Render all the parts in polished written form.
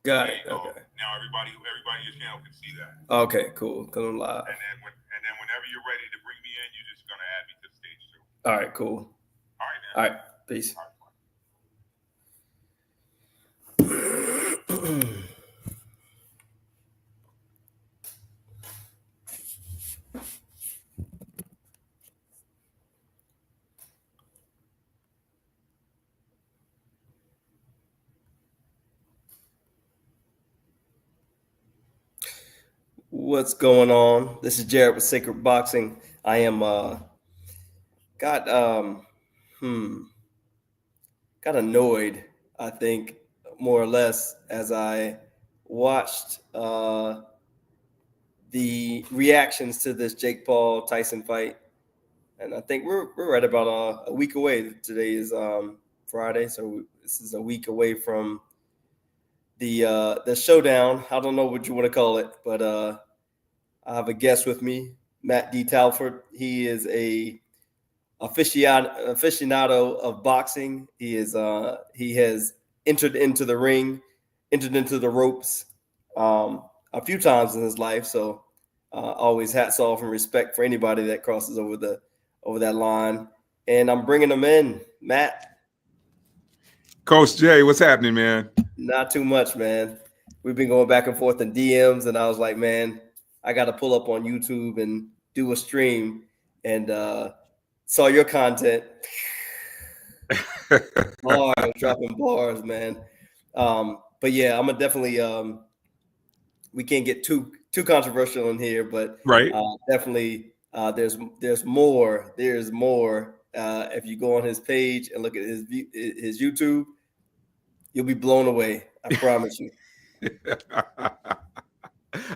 Got There it. you go. Okay. Now everybody in your channel can see that. Okay, cool. Because I'm live. And then whenever you're ready to bring me in, you're just gonna add me to the stage too. All right, cool. All right, man. All right, peace. All right. What's going on? This is Jared with Sacred Boxing. I am got hmm got annoyed, I think, more or less, as I watched the reactions to this Jake Paul Tyson fight. And I think we're right about a week away. Today is Friday, so this is a week away from the showdown. I don't know what you want to call it, but I have a guest with me, Matt D. Talford. He is a aficionado of boxing. He has entered into the ring, entered into the ropes a few times in his life. So always hats off and respect for anybody that crosses over that line. And I'm bringing him in, Matt. Coach Jay, what's happening, man? Not too much, man. We've been going back and forth in DMs, and I was like, man, I got to pull up on YouTube and do a stream. And saw your content. Bars, dropping bars, man. But yeah, I'm gonna definitely. We can't get too controversial in here, but Right. definitely there's more. There's more. If you go on his page and look at his YouTube, you'll be blown away. I promise you.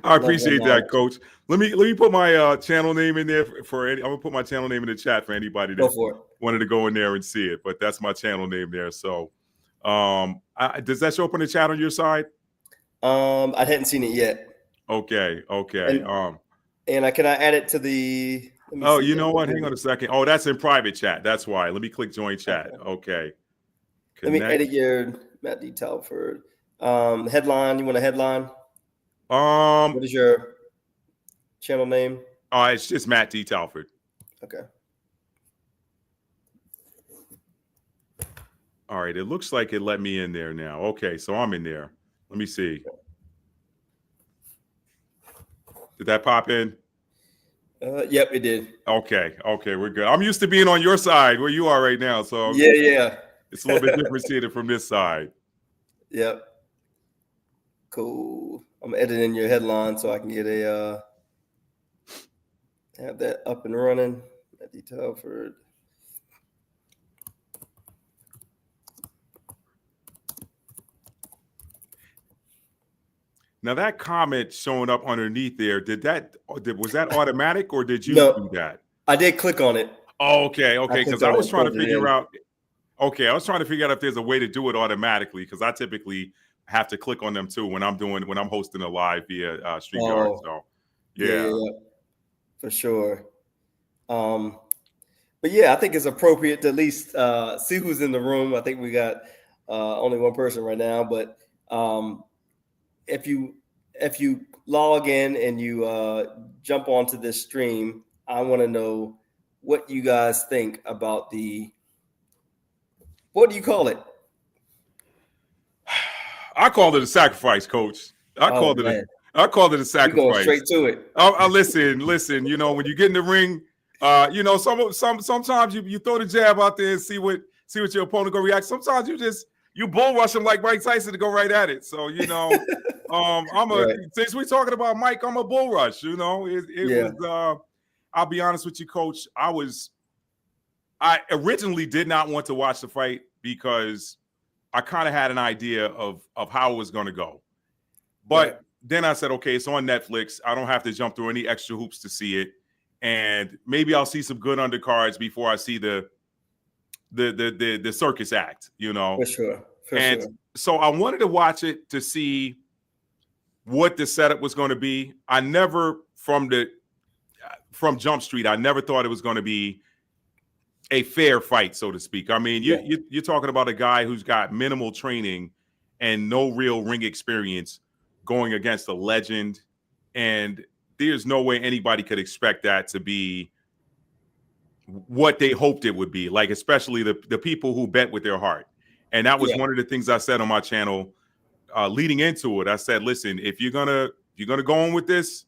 I Level of appreciate that, knowledge. Coach. Let me put my channel name in there for any. I'm gonna put my channel name in the chat for anybody Go that for it. wanted to go in there and see it. But that's my channel name there. So, does that show up on the chat on your side? I hadn't seen it yet. Okay. And can I add it to the? Let me Oh, see. you know what? Hang on a second. Oh, that's in private chat. That's why. Let me click join chat. Okay. Okay. Let me Connect. edit your Matt D. Telford headline. You want a headline? Um. What is your channel name? It's just Matt D. Talford. Okay. All right. It looks like it let me in there now. Okay, so I'm in there. Let me see. Did that pop in? Yep, it did. Okay, we're good. I'm used to being on your side where you are right now, so Yeah. it's a little bit different seeing it from this side. Yep. Cool. I'm editing your headline so I can get have that up and running. Matt D. Telford. Now that comment showing up underneath there, was that automatic or did you do No, that? I did click on it. Oh, okay, I because clicked I on it was and trying to pulled it figure in. out. Okay, I was trying to figure out if there's a way to do it automatically because I typically have to click on them too when I'm hosting a live via StreamYard. Oh, So, yeah, yeah. for sure. But yeah, I think it's appropriate to at least see who's in the room. I think we got only one person right now, but if you log in and you jump onto this stream, I want to know what you guys think about what do you call it? I called it a sacrifice, Coach. I Oh called it a man, we going sacrifice. straight to it. Listen. You know, when you get in the ring, sometimes you throw the jab out there and see what your opponent gonna react. Sometimes you bull rush him like Mike Tyson to go right at it. So Right. since we're talking about Mike, I'm a bull rush. You know, it Yeah. was. I'll be honest with you, Coach. I originally did not want to watch the fight because I kind of had an idea of how it was going to go. But then I said, okay, it's on Netflix. I don't have to jump through any extra hoops to see it. And maybe I'll see some good undercards before I see the circus act, you know. For sure. So I wanted to watch it to see what the setup was going to be. I never from Jump Street, I never thought it was going to be a fair fight, so to speak. I mean, you're talking about a guy who's got minimal training and no real ring experience going against a legend. And there's no way anybody could expect that to be what they hoped it would be, like especially the people who bet with their heart. And that was one of the things I said on my channel leading into it. I said, listen, if you're gonna go on with this,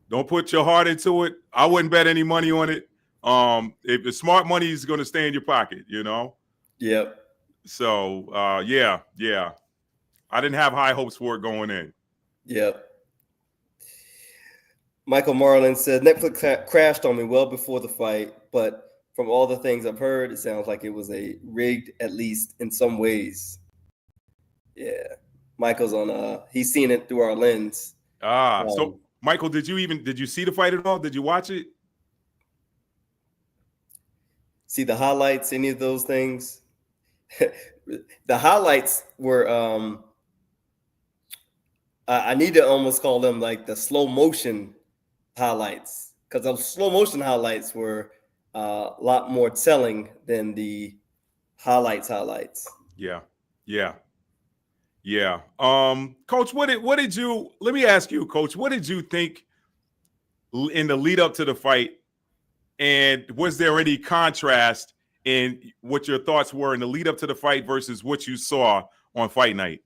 don't put your heart into it. I wouldn't bet any money on it. If the smart money is gonna stay in your pocket, you know. Yep. So yeah. I didn't have high hopes for it going in. Yep. Michael Marlin said Netflix crashed on me well before the fight, but from all the things I've heard, it sounds like it was a rigged, at least in some ways. Yeah. Michael's on he's seen it through our lens. So Michael, did you see the fight at all? Did you watch it? See the highlights, any of those things? The highlights were I need to almost call them like the slow motion highlights, because those slow motion highlights were a lot more telling than the highlights. Yeah. Coach, what did you, let me ask you, Coach, what did you think in the lead up to the fight? And was there any contrast in what your thoughts were in the lead up to the fight versus what you saw on fight night?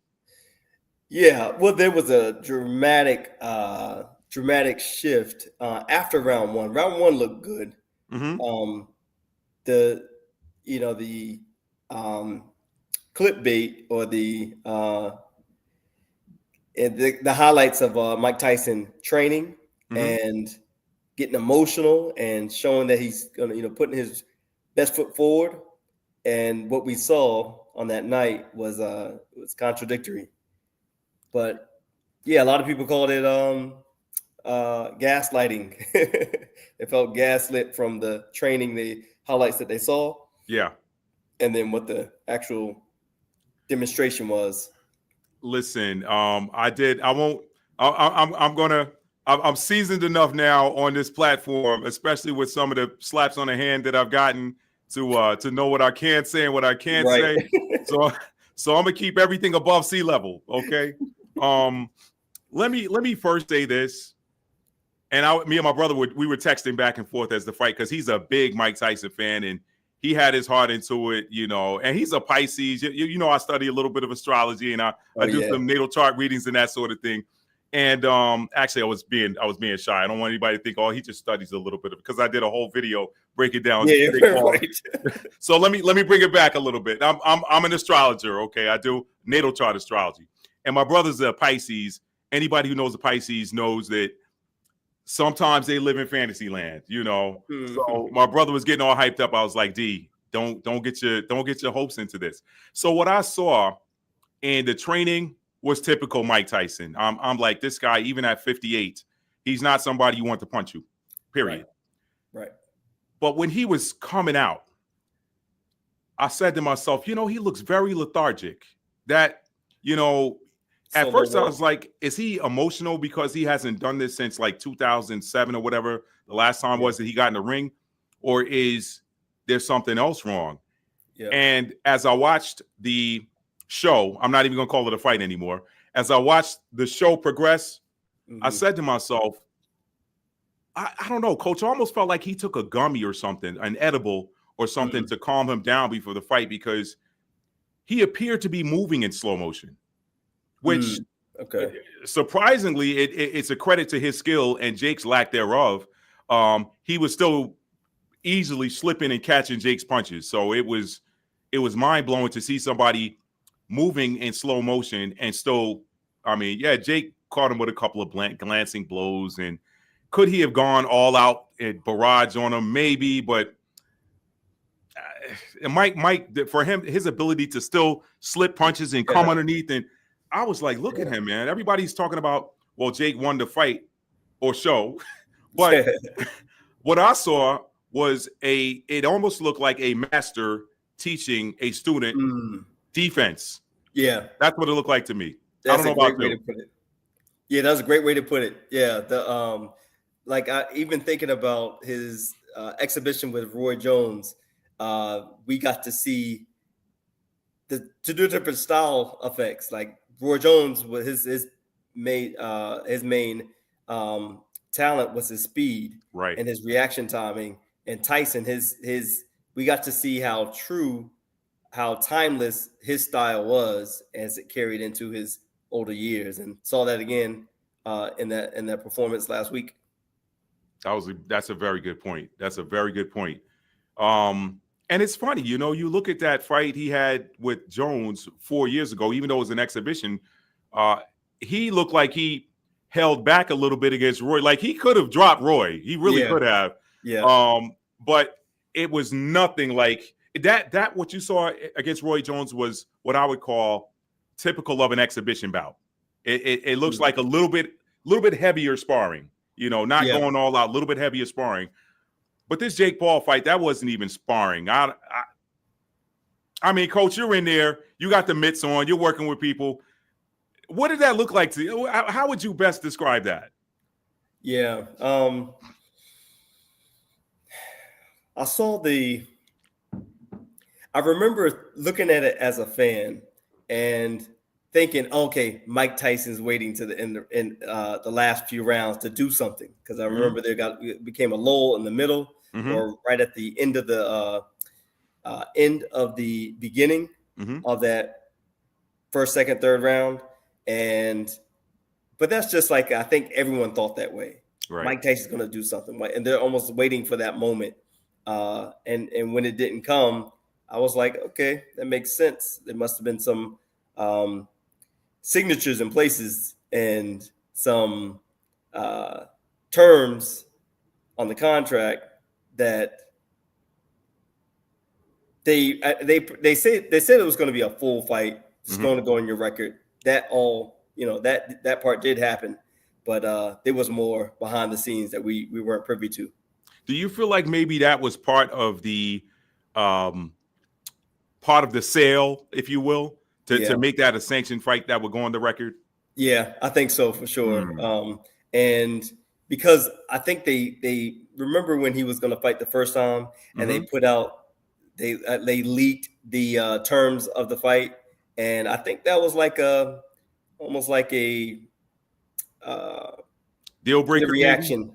Yeah, well, there was a dramatic shift after round one. Round one looked good. Mm-hmm. The clickbait or the highlights of Mike Tyson training and getting emotional and showing that he's gonna putting his best foot forward, and what we saw on that night was contradictory. But yeah, a lot of people called it gaslighting. They felt gaslit from the training, the highlights that they saw. Yeah. And then what the actual demonstration was. Listen, I'm seasoned enough now on this platform, especially with some of the slaps on the hand that I've gotten to know what I can say and what I can't say. So I'm gonna keep everything above sea level. Okay. Let me first say this. And me and my brother we were texting back and forth as the fight, because he's a big Mike Tyson fan and he had his heart into it, and he's a Pisces. You know, I study a little bit of astrology and I do some natal chart readings and that sort of thing. And actually, I was being shy. I don't want anybody to think, oh, he just studies a little bit of it, because I did a whole video breaking down. Yeah, right. So let me bring it back a little bit. I'm an astrologer, okay? I do natal chart astrology, and my brother's a Pisces. Anybody who knows the Pisces knows that sometimes they live in fantasy land, So my brother was getting all hyped up. I was like, D, don't get your hopes into this. So what I saw in the training was typical Mike Tyson. I'm like, this guy, even at 58, he's not somebody you want to punch you, period. Right. But when he was coming out, I said to myself, he looks very lethargic. That, at first I was like, is he emotional because he hasn't done this since like 2007 or whatever the last time was that he got in the ring? Or is there something else wrong? Yeah. And as I watched the show, I'm not even going to call it a fight anymore. As I watched the show progress, I said to myself, I don't know, Coach, I almost felt like he took a gummy or something, an edible or something to calm him down before the fight, because he appeared to be moving in slow motion, which surprisingly, it's a credit to his skill and Jake's lack thereof. He was still easily slipping and catching Jake's punches. So it was mind-blowing to see somebody moving in slow motion and still, Jake caught him with a couple of glancing blows. And could he have gone all out and barrage on him? Maybe, but Mike, for him, his ability to still slip punches and come underneath, and I was like, look at him, man. Everybody's talking about, well, Jake won the fight or show, but what I saw was it almost looked like a master teaching a student defense. Yeah, that's what it looked like to me. That's I don't know about you. Yeah, that's a great way to put it. Yeah, the I even thinking about his exhibition with Roy Jones, we got to see to do different style effects. Like Roy Jones with his main talent was his speed Right. and his reaction timing. And Tyson, his we got to see how timeless his style was as it carried into his older years, and saw that again in that performance last week. That's a very good point. That's a very good point. And it's funny, you look at that fight he had with Jones 4 years ago, even though it was an exhibition, he looked like he held back a little bit against Roy. Like he could have dropped Roy. He really could have. Yeah. But it was nothing like that. What you saw against Roy Jones was what I would call typical of an exhibition bout. It looks like a little bit heavier sparring, not going all out, a little bit heavier sparring. But this Jake Paul fight, that wasn't even sparring. I mean, Coach, you're in there. You got the mitts on. You're working with people. What did that look like to you? How would you best describe that? Yeah. I remember looking at it as a fan and thinking, okay, Mike Tyson's waiting to the end in the last few rounds to do something, because I remember it became a lull in the middle or right at the end of the beginning of that first, second, third round, but that's just like, I think everyone thought that way. Right. Mike Tyson's going to do something, and they're almost waiting for that moment. And when it didn't come, I was like, okay, that makes sense. There must have been some signatures in places and some terms on the contract that they said it was going to be a full fight. It's going to go on your record. That all, that part did happen, but there was more behind the scenes that we weren't privy to. Do you feel like maybe that was part of the sale, if you will, to make that a sanctioned fight that would go on the record? Yeah, I think so, for sure. And because I think they remember when he was going to fight the first time, and they put out, they leaked the terms of the fight, and I think that was like almost like a deal breaker reaction.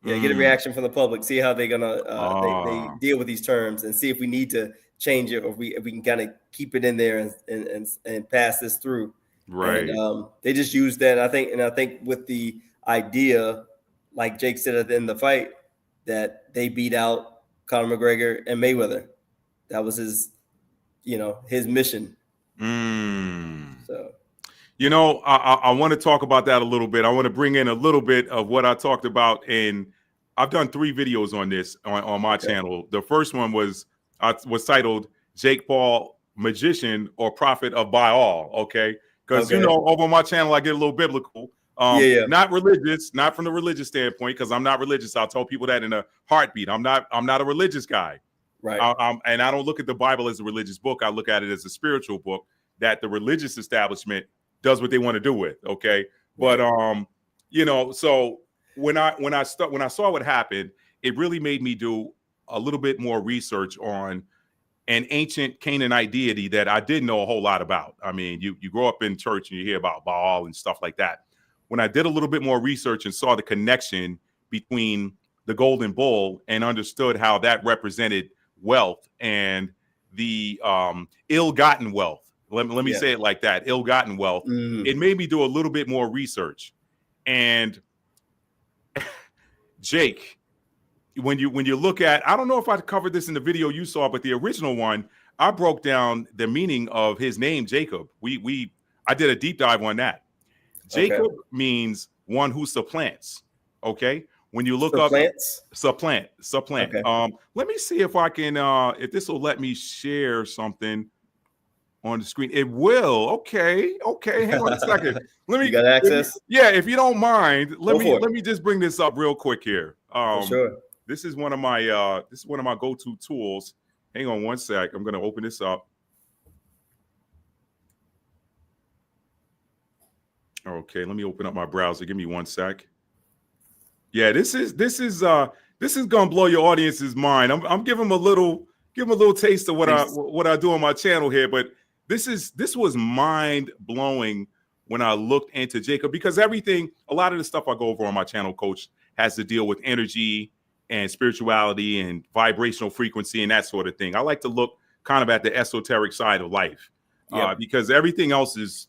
Maybe? Yeah, get a reaction from the public. See how they're gonna they deal with these terms, and see if we need to change it, or if we can kind of keep it in there and pass this through. Right. And they just used that. I think with the idea, like Jake said at the end of the fight, that they beat out Conor McGregor and Mayweather. That was his mission. So. I want to talk about that a little bit. I want to bring in a little bit of what I talked about, and I've done 3 videos on this on my channel. The first one was titled "Jake Paul, Magician or Prophet of Baal." Okay, because over my channel I get a little biblical. Not religious, not from the religious standpoint, because I'm not religious. I'll tell people that in a heartbeat. I'm not a religious guy. Right. And I don't look at the Bible as a religious book. I look at it as a spiritual book that the religious establishment does what they want to do with. Okay. But so when I saw what happened, it really made me do a little bit more research on an ancient Canaanite deity that I didn't know a whole lot about. I mean, you grow up in church and you hear about Baal and stuff like that. When I did a little bit more research and saw the connection between the golden bull and understood how that represented wealth and the ill-gotten wealth. Let me say it like that, ill-gotten wealth. It made me do a little bit more research. And Jake, when you look at, I don't know if I covered this in the video you saw, but the original one, I broke down the meaning of his name, Jacob. I did a deep dive on that. Jacob means one who supplants. Okay. When you look up supplant. Okay. Let me see if I can if this will let me share something on the screen. It will. Okay. Hang on a second. You got access? If you don't mind, let me just bring this up real quick here. Sure. This is one of my go-to tools. Hang on one sec. I'm going to open this up. Okay, let me open up my browser. Give me one sec. Yeah, this is gonna blow your audience's mind. I'm giving them a little taste of what I do on my channel here. But this was mind blowing when I looked into Jacob, because a lot of the stuff I go over on my channel, Coach, has to deal with energy and spirituality and vibrational frequency and that sort of thing. I like to look kind of at the esoteric side of life, because everything else is,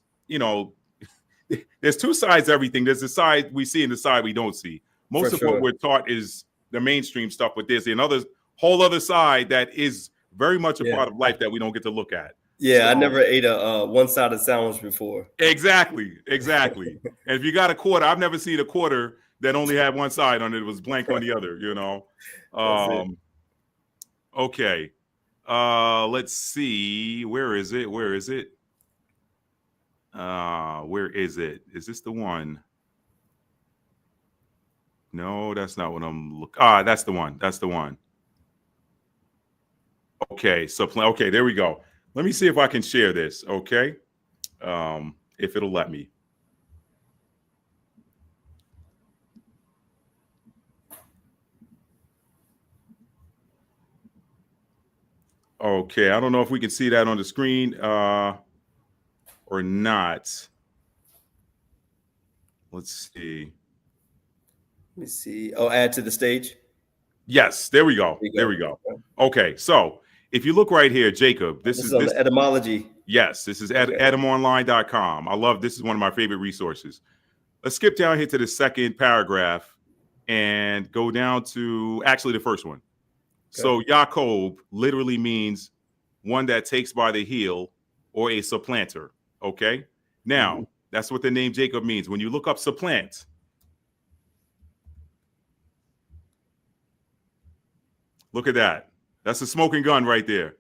there's two sides to everything. There's the side we see and the side we don't see. Most of what we're taught is the mainstream stuff, but there's another whole other side that is very much a part of life that we don't get to look at. Yeah, I never ate a one-sided sandwich before. Exactly. And if you got a quarter, I've never seen a quarter that only had one side on it. It was blank on the other, Okay. Let's see. Where is it? Where is it? Is this the one? No, that's not what I'm looking. That's the one. Okay, so okay, there we go. Let me see if I can share this, okay? If it'll let me. Okay, I don't know if we can see that on the screen or not. Let's see. Let me see. Oh, add to the stage. Yes, there we go. There we go. Okay, so if you look right here, Jacob, this is on the etymology. Yes, this is etomonline.com. I love this is one of my favorite resources. Let's skip down here to the second paragraph and go down to actually the first one. Okay. So Jacob literally means one that takes by the heel or a supplanter. Okay. Now, that's what the name Jacob means. When you look up supplant, look at that. That's a smoking gun right there.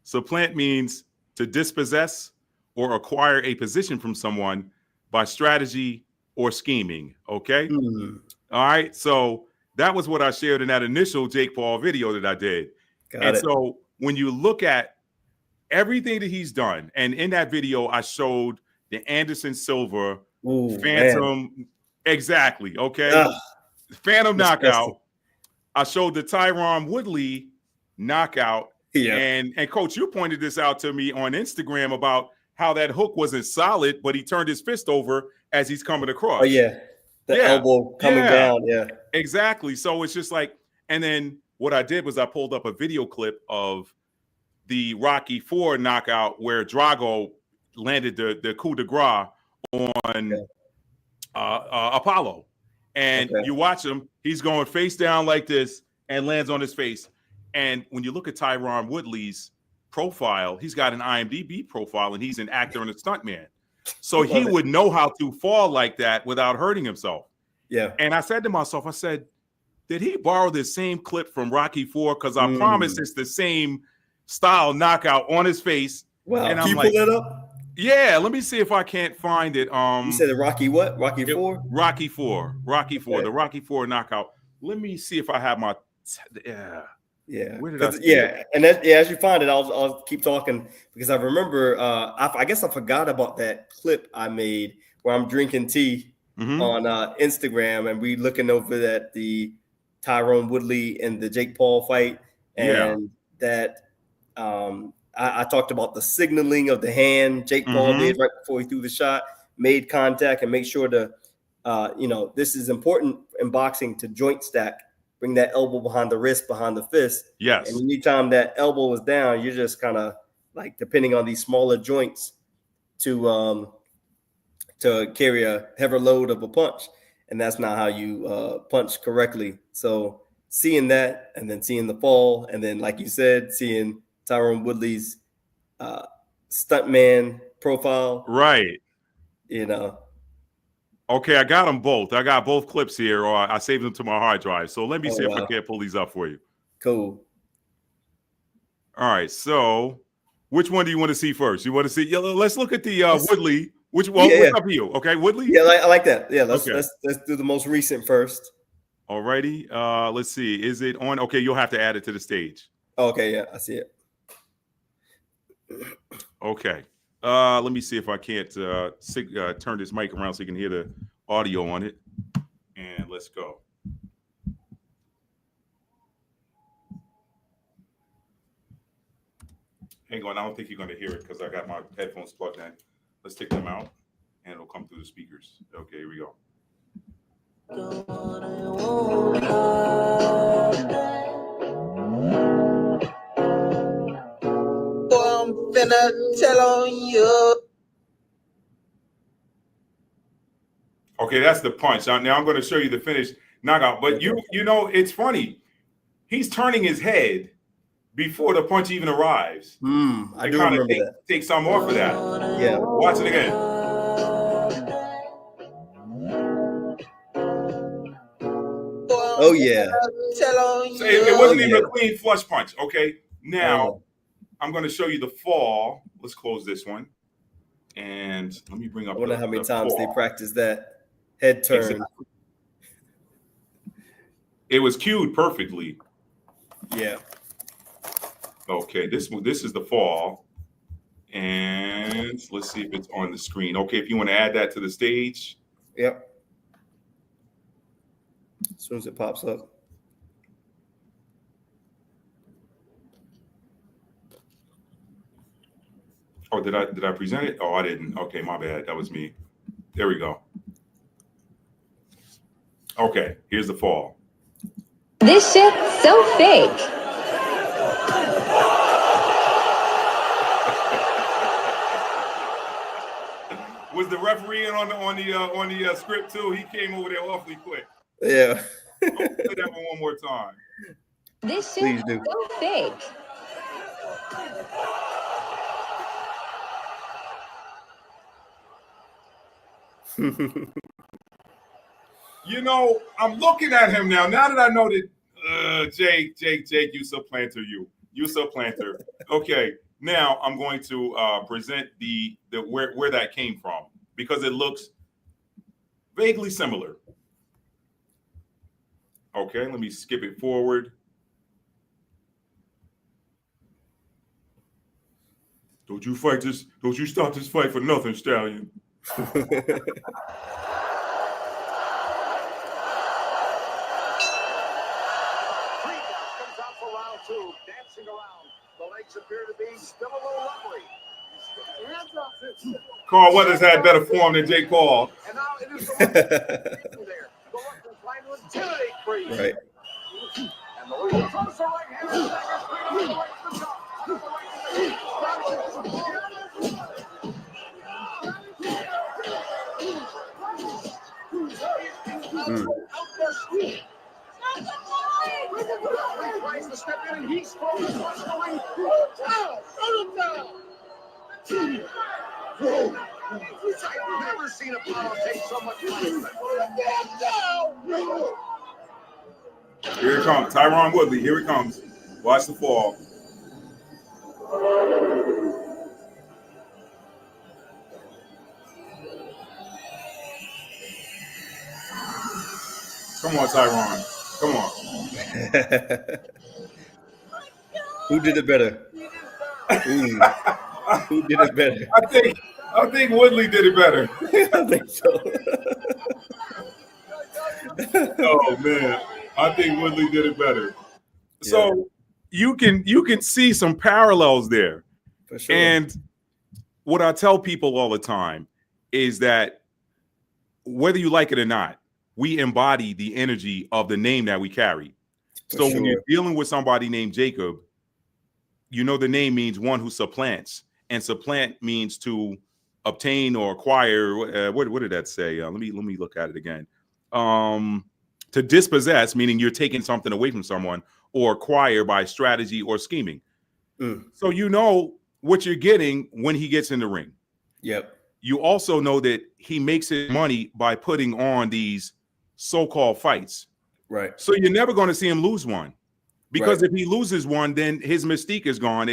Supplant means to dispossess or acquire a position from someone by strategy or scheming. Okay. All right. So that was what I shared in that initial Jake Paul video that I did. So when you look at everything that he's done, and in that video, I showed the Anderson Silva Phantom. Man. Exactly. Okay. Phantom knockout. I showed the Tyron Woodley knockout. Yeah. And Coach, you pointed this out to me on Instagram about how that hook wasn't solid, but he turned his fist over as he's coming across. Oh, yeah. The elbow coming down. Yeah. Exactly. So it's just like, and then what I did was I pulled up a video clip of the Rocky IV knockout where Drago landed the coup de grace on Apollo. And you watch him, he's going face down like this and lands on his face. And when you look at Tyron Woodley's profile, he's got an IMDb profile and he's an actor and a stuntman. So he would know how to fall like that without hurting himself. Yeah. And I said to myself, I said, did he borrow the same clip from Rocky IV? Because I promise it's the same style knockout on his face. Wow. And I'm like, pull that up? Yeah, let me see if I can't find it. You said the Rocky what? Rocky IV? Rocky IV. The Rocky IV knockout. Let me see if I have my Yeah. Where did I see it? And that, as you find it, I'll keep talking because I remember I guess I forgot about that clip I made where I'm drinking tea on Instagram and we looking over at the Tyron Woodley and the Jake Paul fight, and that I talked about the signaling of the hand Jake Paul did right before he threw the shot, made contact, and make sure to this is important in boxing to joint stack. Bring that elbow behind the wrist, behind the fist. Yes. And anytime that elbow is down, you're just kind of like depending on these smaller joints to carry a heavier load of a punch. And that's not how you punch correctly. So seeing that and then seeing the fall and then, like you said, seeing Tyron Woodley's stuntman profile. Right. Okay, I got them both. I got both clips here, or I saved them to my hard drive. So let me see if I can't pull these up for you. Cool. All right. So which one do you want to see first? You want to see? Let's look at the Woodley. Which one? What's up to you? Okay, Woodley. Yeah, I like that. Yeah, let's do the most recent first. All righty. Let's see. Is it on? Okay, you'll have to add it to the stage. Okay. Yeah, I see it. Okay. Let me see if I can't turn this mic around so you can hear the audio on it. And let's go. Hang on, I don't think you're going to hear it because I got my headphones plugged in. Let's take them out, and it'll come through the speakers. Okay, here we go. I'm finna tell on you. Okay, that's the punch. Now I'm going to show you the finished knockout. But you know, it's funny. He's turning his head before the punch even arrives. I do remember that. Take some off of that. Yeah. Watch it again. Oh yeah. So it wasn't even a clean flush punch. Okay. Now I'm going to show you the fall. Let's close this one. And let me bring up. I wonder how many times they practiced that head turn. It was cued perfectly. Yeah. Okay, this is the fall. And let's see if it's on the screen. Okay, if you want to add that to the stage. Yep. As soon as it pops up. Oh, did I present it? Oh, I didn't. Okay, my bad. That was me. There we go. Okay, here's the fall. This shit's so fake. Was the referee in on the script too? He came over there awfully quick. Yeah. Play that one more time. This shit's so fake. You know, I'm looking at him now. Now that I know that Jake, you supplanter, you supplanter. Okay, now I'm going to present the where that came from because it looks vaguely similar. Okay, let me skip it forward. Don't you fight this? Don't you stop this fight for nothing, Stallion. Dancing around. The legs appear to be still a little lovely. Carl Weathers had better form than Jake Paul. And now it is the one there. The one that's trying to intimidate Creed. Right. And the little closer right hand is Creed on the way to the top. On the way to the he tries to step in and he's thrown the punch going. I've never seen a power take so much punishment. Here it comes. Tyron Woodley. Here it comes. Watch the fall. Come on, Tyron. Come on. Who did it better? Who did it better? I think Woodley did it better. I think so. Oh man, I think Woodley did it better. Yeah. So you can see some parallels there. For sure. And what I tell people all the time is that whether you like it or not, we embody the energy of the name that we carry. So when you're dealing with somebody named Jacob, you know the name means one who supplants, and supplant means to obtain or acquire. What did that say? Let me look at it again. To dispossess, meaning you're taking something away from someone, or acquire by strategy or scheming. So you know what you're getting when he gets in the ring. Yep. You also know that he makes his money by putting on these so-called fights. Right. So you're never going to see him lose one, because if he loses one, then his mystique is gone.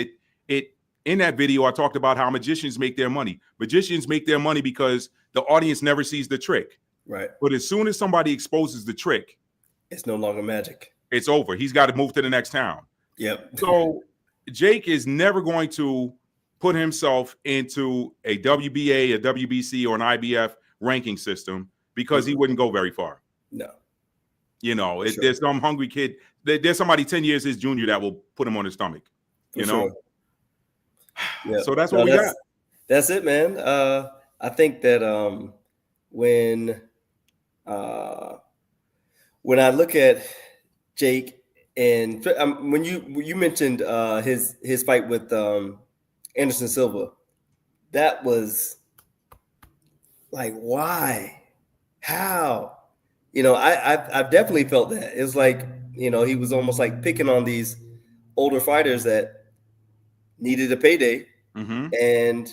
In that video, I talked about how magicians make their money. Magicians make their money because the audience never sees the trick. Right. But as soon as somebody exposes the trick, it's no longer magic. It's over. He's got to move to the next town. Yep. So Jake is never going to put himself into a WBA, a WBC, or an IBF ranking system because he wouldn't go very far. No. You know, there's some hungry kid. There's somebody 10 years his junior that will put him on his stomach. You know? Yeah. So that's what we got. That's it, man. I think that when I look at Jake and when you mentioned his fight with Anderson Silva, that was like, why, how, I've definitely felt that. It's like, he was almost like picking on these older fighters that needed a payday, and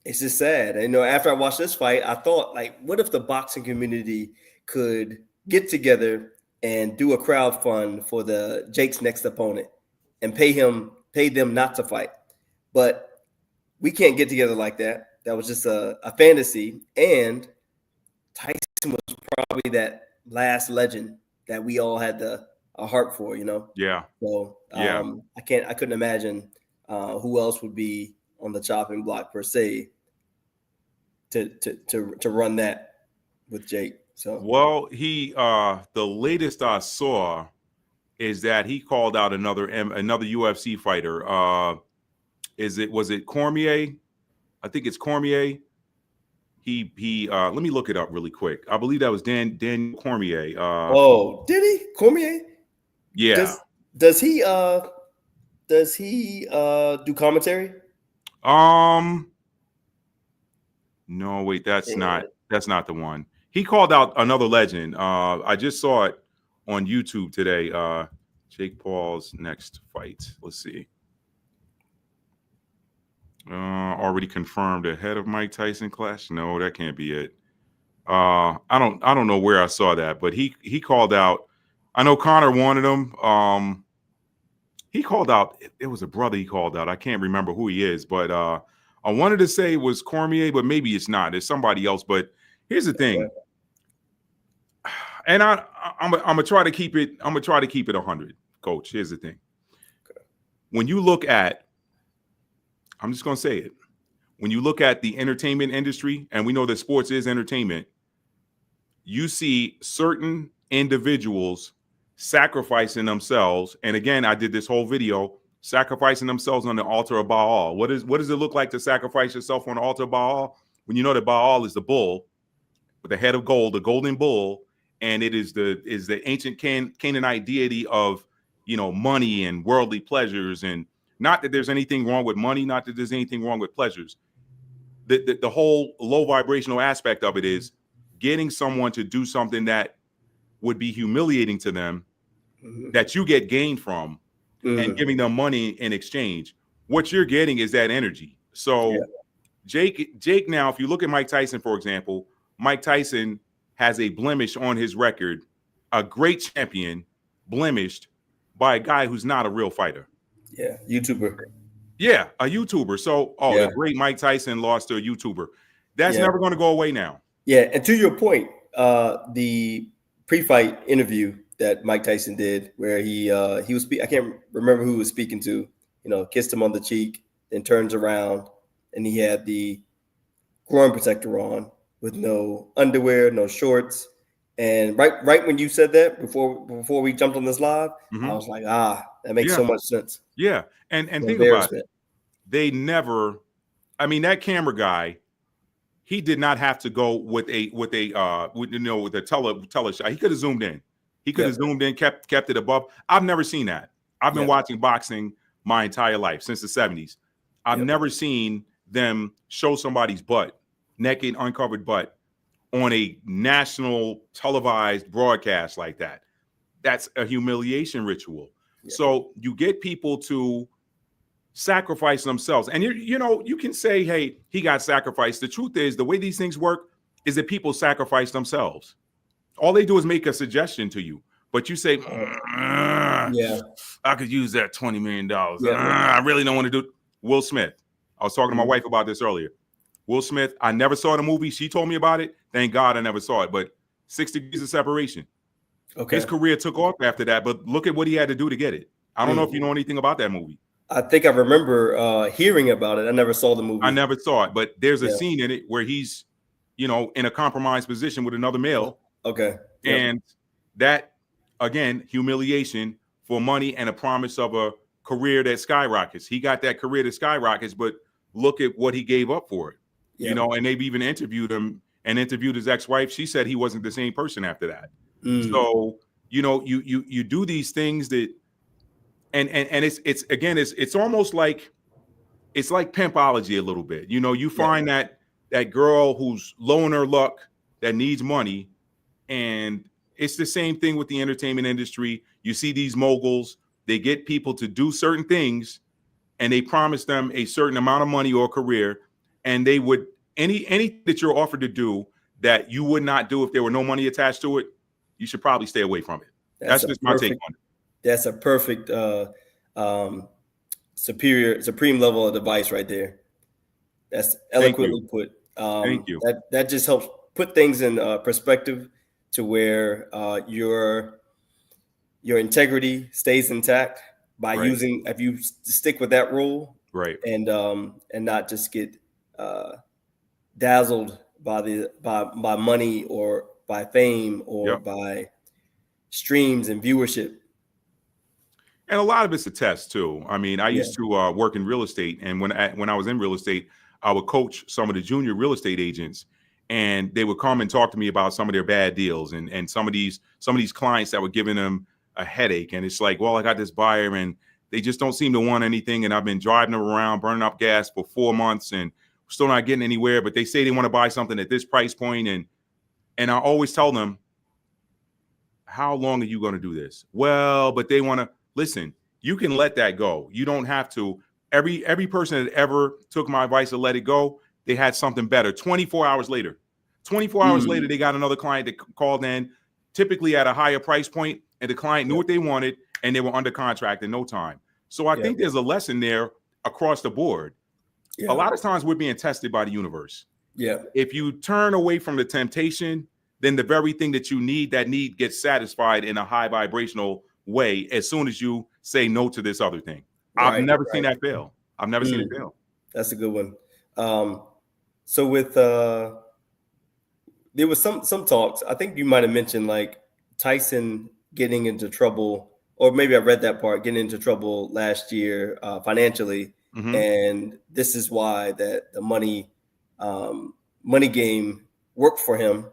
it's just sad. After I watched this fight, I thought, like, what if the boxing community could get together and do a crowd fund for Jake's next opponent and pay them not to fight? But we can't get together like that. That was just a fantasy. And Tyson was probably that last legend that we all had a heart for, Yeah. So I couldn't imagine who else would be on the chopping block per se to run that with Jake. So well, he the latest I saw is that he called out another UFC fighter. Was it Cormier? I think it's Cormier. He let me look it up really quick. I believe that was Dan Cormier. Did he? Cormier? Yeah. Does he do commentary? No, wait, that's not the one. He called out another legend. I just saw it on YouTube today. Jake Paul's next fight. Let's see. Already confirmed ahead of Mike Tyson clash. No, that can't be it. I don't know where I saw that, but he called out. I know Connor wanted him. He called out. It was a brother he called out. I can't remember who he is, but I wanted to say it was Cormier, but maybe it's not. It's somebody else. But here's the thing, and I'm gonna try to keep it. I'm gonna try to keep it 100, Coach. Here's the thing. When you look at, I'm just gonna say it. When you look at the entertainment industry, and we know that sports is entertainment, you see certain individuals sacrificing themselves. And again, I did this whole video sacrificing themselves on the altar of Baal. What does it look like to sacrifice yourself on the altar of Baal? When you know that Baal is the bull with the head of gold, the golden bull, and it is the ancient Canaanite deity of money and worldly pleasures. And not that there's anything wrong with money, not that there's anything wrong with pleasures. The whole low vibrational aspect of it is getting someone to do something that would be humiliating to them, that you get gain from, and giving them money in exchange. What you're getting is that energy. So Jake now, if you look at Mike Tyson, for example, Mike Tyson has a blemish on his record, a great champion blemished by a guy who's not a real fighter. Yeah, YouTuber. Yeah, a YouTuber. So, the great Mike Tyson lost to a YouTuber. That's never going to go away now. Yeah, and to your point, the pre-fight interview that Mike Tyson did, where he was I can't remember who he was speaking to, kissed him on the cheek, then turns around, and he had the groin protector on with no underwear, no shorts. And right when you said that, before we jumped on this live, I was like, that makes so much sense. Yeah, and think about it. They never, that camera guy, he did not have to go with a teleshot. He could have zoomed in. He could have zoomed in, kept it above. I've never seen that. I've been watching boxing my entire life, since the 70s. I've never seen them show somebody's butt, naked, uncovered butt, on a national televised broadcast like that. That's a humiliation ritual. So you get people to sacrifice themselves. And you can say, hey, he got sacrificed. The truth is, the way these things work is that people sacrifice themselves. All they do is make a suggestion to you, but you say, I could use that $20 million. I really don't want to do it. Will Smith. I was talking to my wife about this earlier. Will Smith, I never saw the movie. She told me about it. Thank God I never saw it. But 6 Degrees of Separation. Okay. His career took off after that, but look at what he had to do to get it. I don't know if you know anything about that movie. I think I remember hearing about it. I never saw the movie. I never saw it, but there's a scene in it where he's, in a compromised position with another male. Okay. And that, again, humiliation for money and a promise of a career that skyrockets. He got that career that skyrockets, but look at what he gave up for it. Yeah. You know, and they've even interviewed him and interviewed his ex-wife. She said he wasn't the same person after that. So, you know, you do these things that, and it's almost like, it's like pimpology a little bit. You know, you find that girl who's low in her luck that needs money, and it's the same thing with the entertainment industry. You see these moguls, they get people to do certain things, and they promise them a certain amount of money or career, and they would any that you're offered to do that you would not do if there were no money attached to it, you should probably stay away from it. That's just my take on it. That's a perfect supreme level of advice right there. That's eloquently put. Thank you. That just helps put things in perspective to where your integrity stays intact by using, if you stick with that rule, right, and not just get dazzled by money or by fame or by streams and viewership. And a lot of it's a test too. I mean, I used to work in real estate, and when I was in real estate, I would coach some of the junior real estate agents, and they would come and talk to me about some of their bad deals and some of these clients that were giving them a headache. And it's like, well, I got this buyer and they just don't seem to want anything, and I've been driving them around, burning up gas for 4 months, and still not getting anywhere. But they say they want to buy something at this price point, and I always tell them, how long are you going to do this? Well, but they want to listen. You can let that go. You don't have to. Every person that ever took my advice to let it go, they had something better. 24 hours later, they got another client that called in, typically at a higher price point, and the client knew what they wanted, and they were under contract in no time. So I think there's a lesson there across the board. A lot of times we're being tested by the universe. If you turn away from the temptation, then the very thing that you need, that need gets satisfied in a high vibrational way as soon as you say no to this other thing. I've never seen that fail. I've never seen it fail. That's a good one. So with there was some talks. I think you might have mentioned like Tyson getting into trouble, or maybe I read that part, getting into trouble last year financially, and this is why that the money game worked for him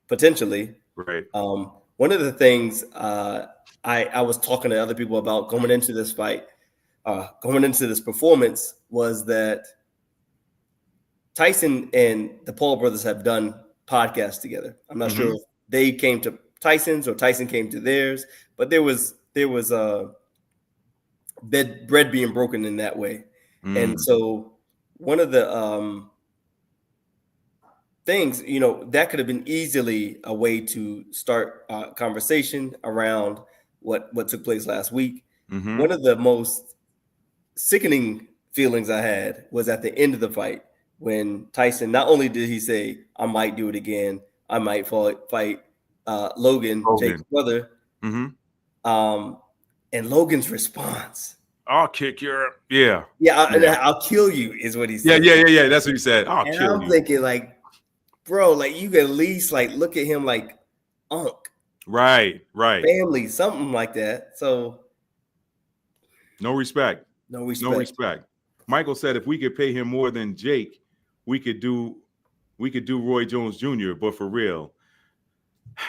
potentially. Right. One of the things I was talking to other people about going into this fight, going into this performance, was that Tyson and the Paul brothers have done podcasts together. I'm not sure if they came to Tyson's or Tyson came to theirs, but there was bread being broken in that way. And so one of the things, you know, that could have been easily a way to start a conversation around what took place last week. One of the most sickening feelings I had was at the end of the fight when Tyson, not only did he say, I might do it again, I might fight Logan, Jake's brother, and Logan's response, I'll kick your I'll kill you, is what he said. Yeah. That's what he said. I'll kill you. I'm thinking like, bro, like you could at least like look at him like Unc. Right. Family, something like that. So no respect. Michael said if we could pay him more than Jake, we could do Roy Jones Jr., but for real.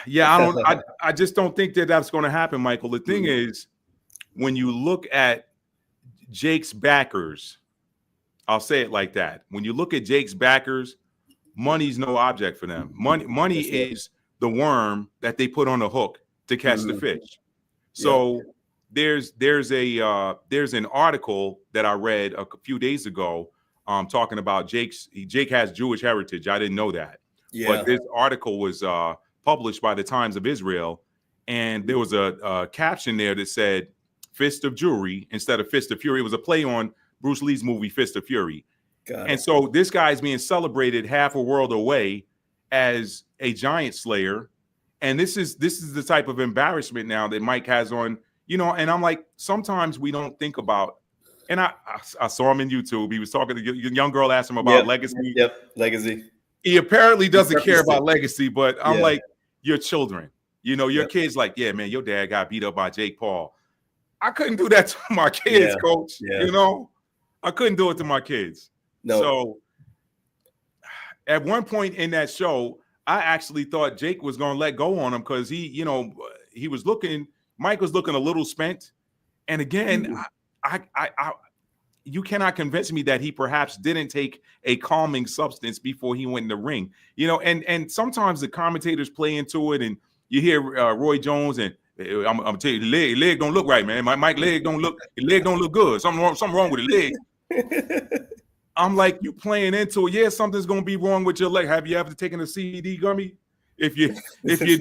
Yeah, I just don't think that's going to happen, Michael. The thing is, when you look at Jake's backers, I'll say it like that. When you look at Jake's backers, money's no object for them. Money is the worm that they put on the hook to catch the fish. So there's an article that I read a few days ago talking about Jake has Jewish heritage. I didn't know that. But this article was published by the Times of Israel, and there was a caption there that said Fist of Jewelry instead of Fist of Fury. It was a play on Bruce Lee's movie Fist of Fury. And so this guy is being celebrated half a world away as a giant slayer. And this is the type of embarrassment now that Mike has on, you know, and I'm like, sometimes we don't think about, and I saw him in YouTube. He was talking to a young girl, asked him about legacy. Legacy. He apparently doesn't care about legacy, but I'm like, your children, you know, your kids like, yeah, man, your dad got beat up by Jake Paul. I couldn't do that to my kids, Yeah, coach. yeah. You know, I couldn't do it to my kids. No. So at one point in that show, I actually thought Jake was going to let go on him because he was looking, Mike was looking a little spent. And again, you cannot convince me that he perhaps didn't take a calming substance before he went in the ring. And sometimes the commentators play into it, and you hear Roy Jones and I'm telling you, leg don't look right, man. Mike leg don't look good. Something wrong with the leg. I'm like, you playing into it. Yeah, something's gonna be wrong with your leg. Have you ever taken a CD gummy? If you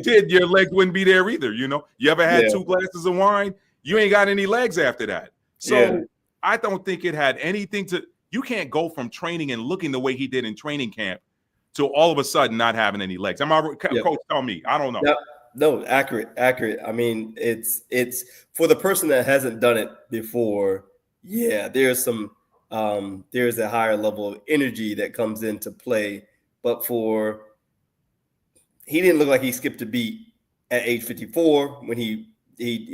did, your legs wouldn't be there either. You ever had 2 glasses of wine? You ain't got any legs after that. So I don't think it had anything to. You can't go from training and looking the way he did in training camp to all of a sudden not having any legs. Coach, tell me. I don't know. No, accurate. I mean, it's for the person that hasn't done it before. Yeah, there's a higher level of energy that comes into play. But he didn't look like he skipped a beat at age 54 when he did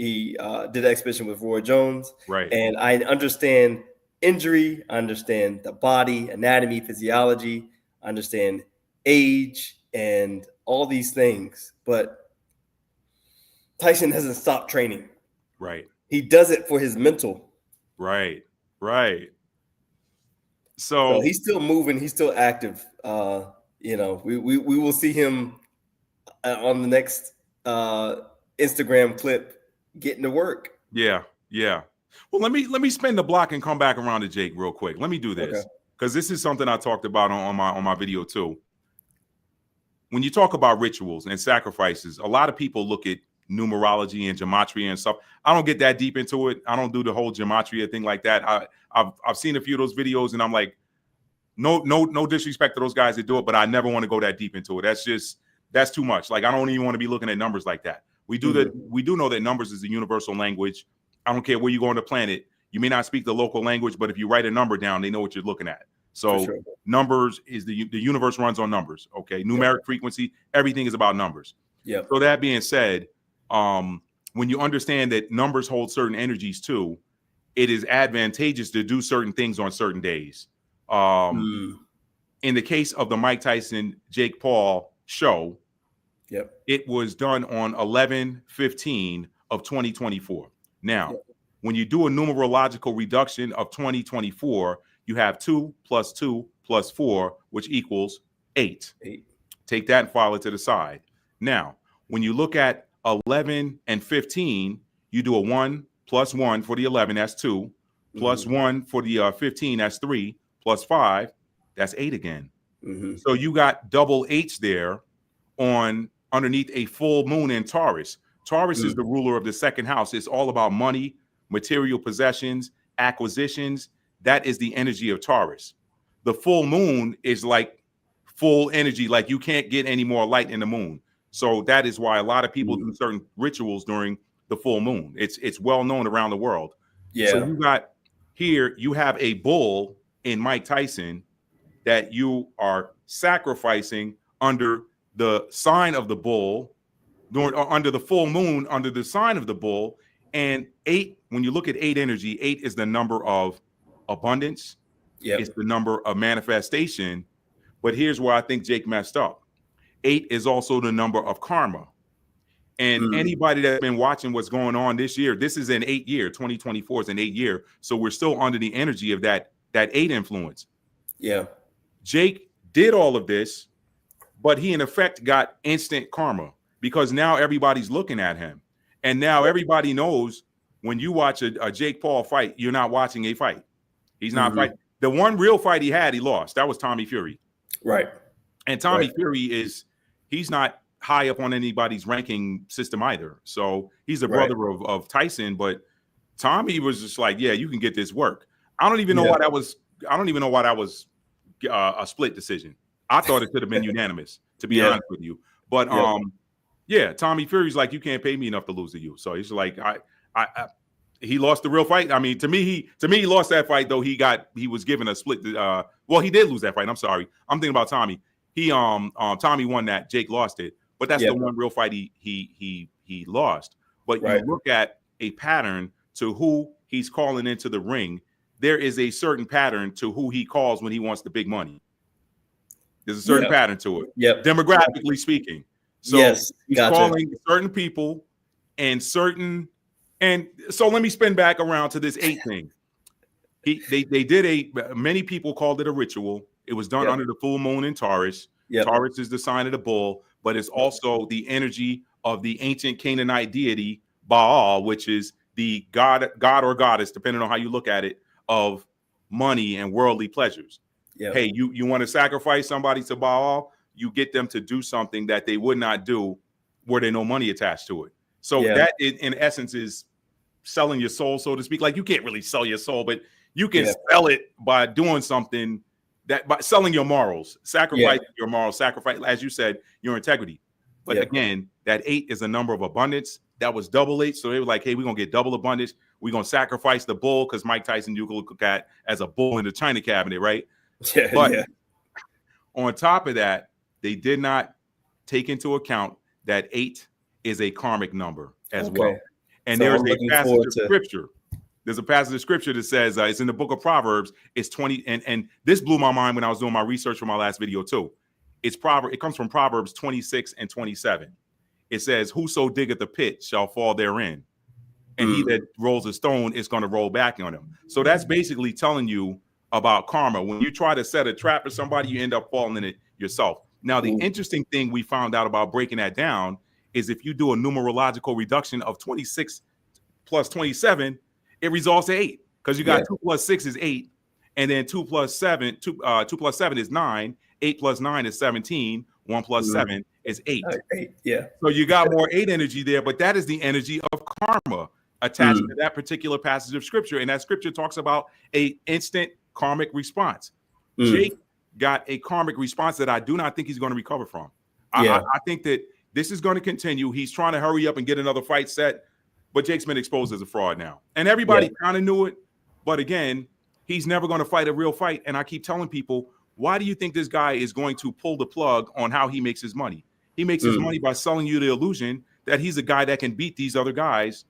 the exhibition with Roy Jones. Right. And I understand injury. I understand the body, anatomy, physiology. I understand age and all these things. But Tyson hasn't stopped training. Right. He does it for his mental. Right. So he's still moving. He's still active. We will see him on the next Instagram clip getting to work. Yeah. Well, let me spin the block and come back around to Jake real quick. Let me do this because this is something I talked about on my video too. When you talk about rituals and sacrifices, a lot of people look at numerology and gematria and stuff. I don't get that deep into it. I don't do the whole gematria thing like that. I've seen a few of those videos and I'm like, no disrespect to those guys that do it, but I never want to go that deep into it. That's too much. Like, I don't even want to be looking at numbers like that. We do know that numbers is the universal language. I don't care where you go on the planet. You may not speak the local language, but if you write a number down, they know what you're looking at. So numbers is the universe runs on numbers. Okay. Numeric frequency, everything is about numbers. Yeah. So that being said, when you understand that numbers hold certain energies too, it is advantageous to do certain things on certain days. In the case of the Mike Tyson, Jake Paul show, it was done on 11/15 of 2024. Now, when you do a numerological reduction of 2024, you have 2 + 2 + 4, which equals 8. Take that and file it to the side. Now, when you look at 11 and 15, you do a 1 + 1 for the 11, that's 2, plus 1 for the 15, that's 3, plus 5, that's 8 again. So you got double H there underneath a full moon in Taurus. Taurus is the ruler of the second house. It's all about money, material possessions, acquisitions. That is the energy of Taurus. The full moon is like full energy, like you can't get any more light in the moon. So that is why a lot of people do certain rituals during the full moon. It's well known around the world. Yeah. So you have a bull in Mike Tyson that you are sacrificing under the sign of the bull, under the full moon, under the sign of the bull. And 8, when you look at 8 energy, 8 is the number of abundance. It's the number of manifestation. But here's where I think Jake messed up. 8 is also the number of karma. And anybody that's been watching what's going on this year, this is an 8 year, 2024 is an 8 year. So we're still under the energy of that 8 influence. Yeah. Jake did all of this, but he in effect got instant karma because now everybody's looking at him. And now everybody knows when you watch a Jake Paul fight, you're not watching a fight. He's not fighting. The one real fight he had, he lost. That was Tommy Fury. Right. And Tommy Fury he's not high up on anybody's ranking system either. So he's a brother of Tyson, but Tommy was just like, yeah, you can get this work. I don't even know why that was a split decision. I thought it could have been unanimous, to be honest with you. But Tommy Fury's like, you can't pay me enough to lose to you. So he's like, he lost the real fight. I mean, to me, he lost that fight, though he was given a split. Well, he did lose that fight. I'm sorry. I'm thinking about Tommy. Tommy won that. Jake lost it. But that's the one real fight he lost. But you look at a pattern to who he's calling into the ring, there is a certain pattern to who he calls when he wants the big money. There's a certain pattern to it, demographically speaking. So he's calling certain people and certain, and so let me spin back around to this 8 thing. They did many people called it a ritual. It was done under the full moon in Taurus. Taurus is the sign of the bull, but it's also the energy of the ancient Canaanite deity Baal, which is the god or goddess, depending on how you look at it, of money and worldly pleasures. Hey, you want to sacrifice somebody to Baal, you get them to do something that they would not do were there no money attached to it. So that in essence is selling your soul, so to speak. Like, you can't really sell your soul, but you can sell it by doing something, that by selling your morals, sacrificing your morals, sacrifice, as you said, your integrity. But again, that 8 is a number of abundance. That was double 8. So they were like, hey, we're going to get double abundance. We're going to sacrifice the bull, because Mike Tyson, you could look at as a bull in the china cabinet, right? But on top of that, they did not take into account that 8 is a karmic number as well. And so there's a passage of scripture. There's a passage of scripture that says, it's in the book of Proverbs. It's 20. And this blew my mind when I was doing my research for my last video too. It comes from Proverbs 26 and 27. It says, whoso diggeth a pit shall fall therein, and he that rolls a stone is going to roll back on him. So that's basically telling you about karma. When you try to set a trap for somebody, you end up falling in it yourself. Now, the interesting thing we found out about breaking that down is if you do a numerological reduction of 26 plus 27, it results to 8, because you got 2 plus 6 is 8, and then 2 plus 7 is 9, 8 plus 9 is 17, 1 plus 7 is 8. So you got more 8 energy there, but that is the energy of karma attached to that particular passage of scripture, and that scripture talks about a instant karmic response. Jake got a karmic response that I do not think he's going to recover from. I think that this is going to continue. He's trying to hurry up and get another fight set, but Jake's been exposed as a fraud now. And everybody kind of knew it, but again, he's never going to fight a real fight. And I keep telling people, why do you think this guy is going to pull the plug on how he makes his money? He makes his money by selling you the illusion that he's a guy that can beat these other guys.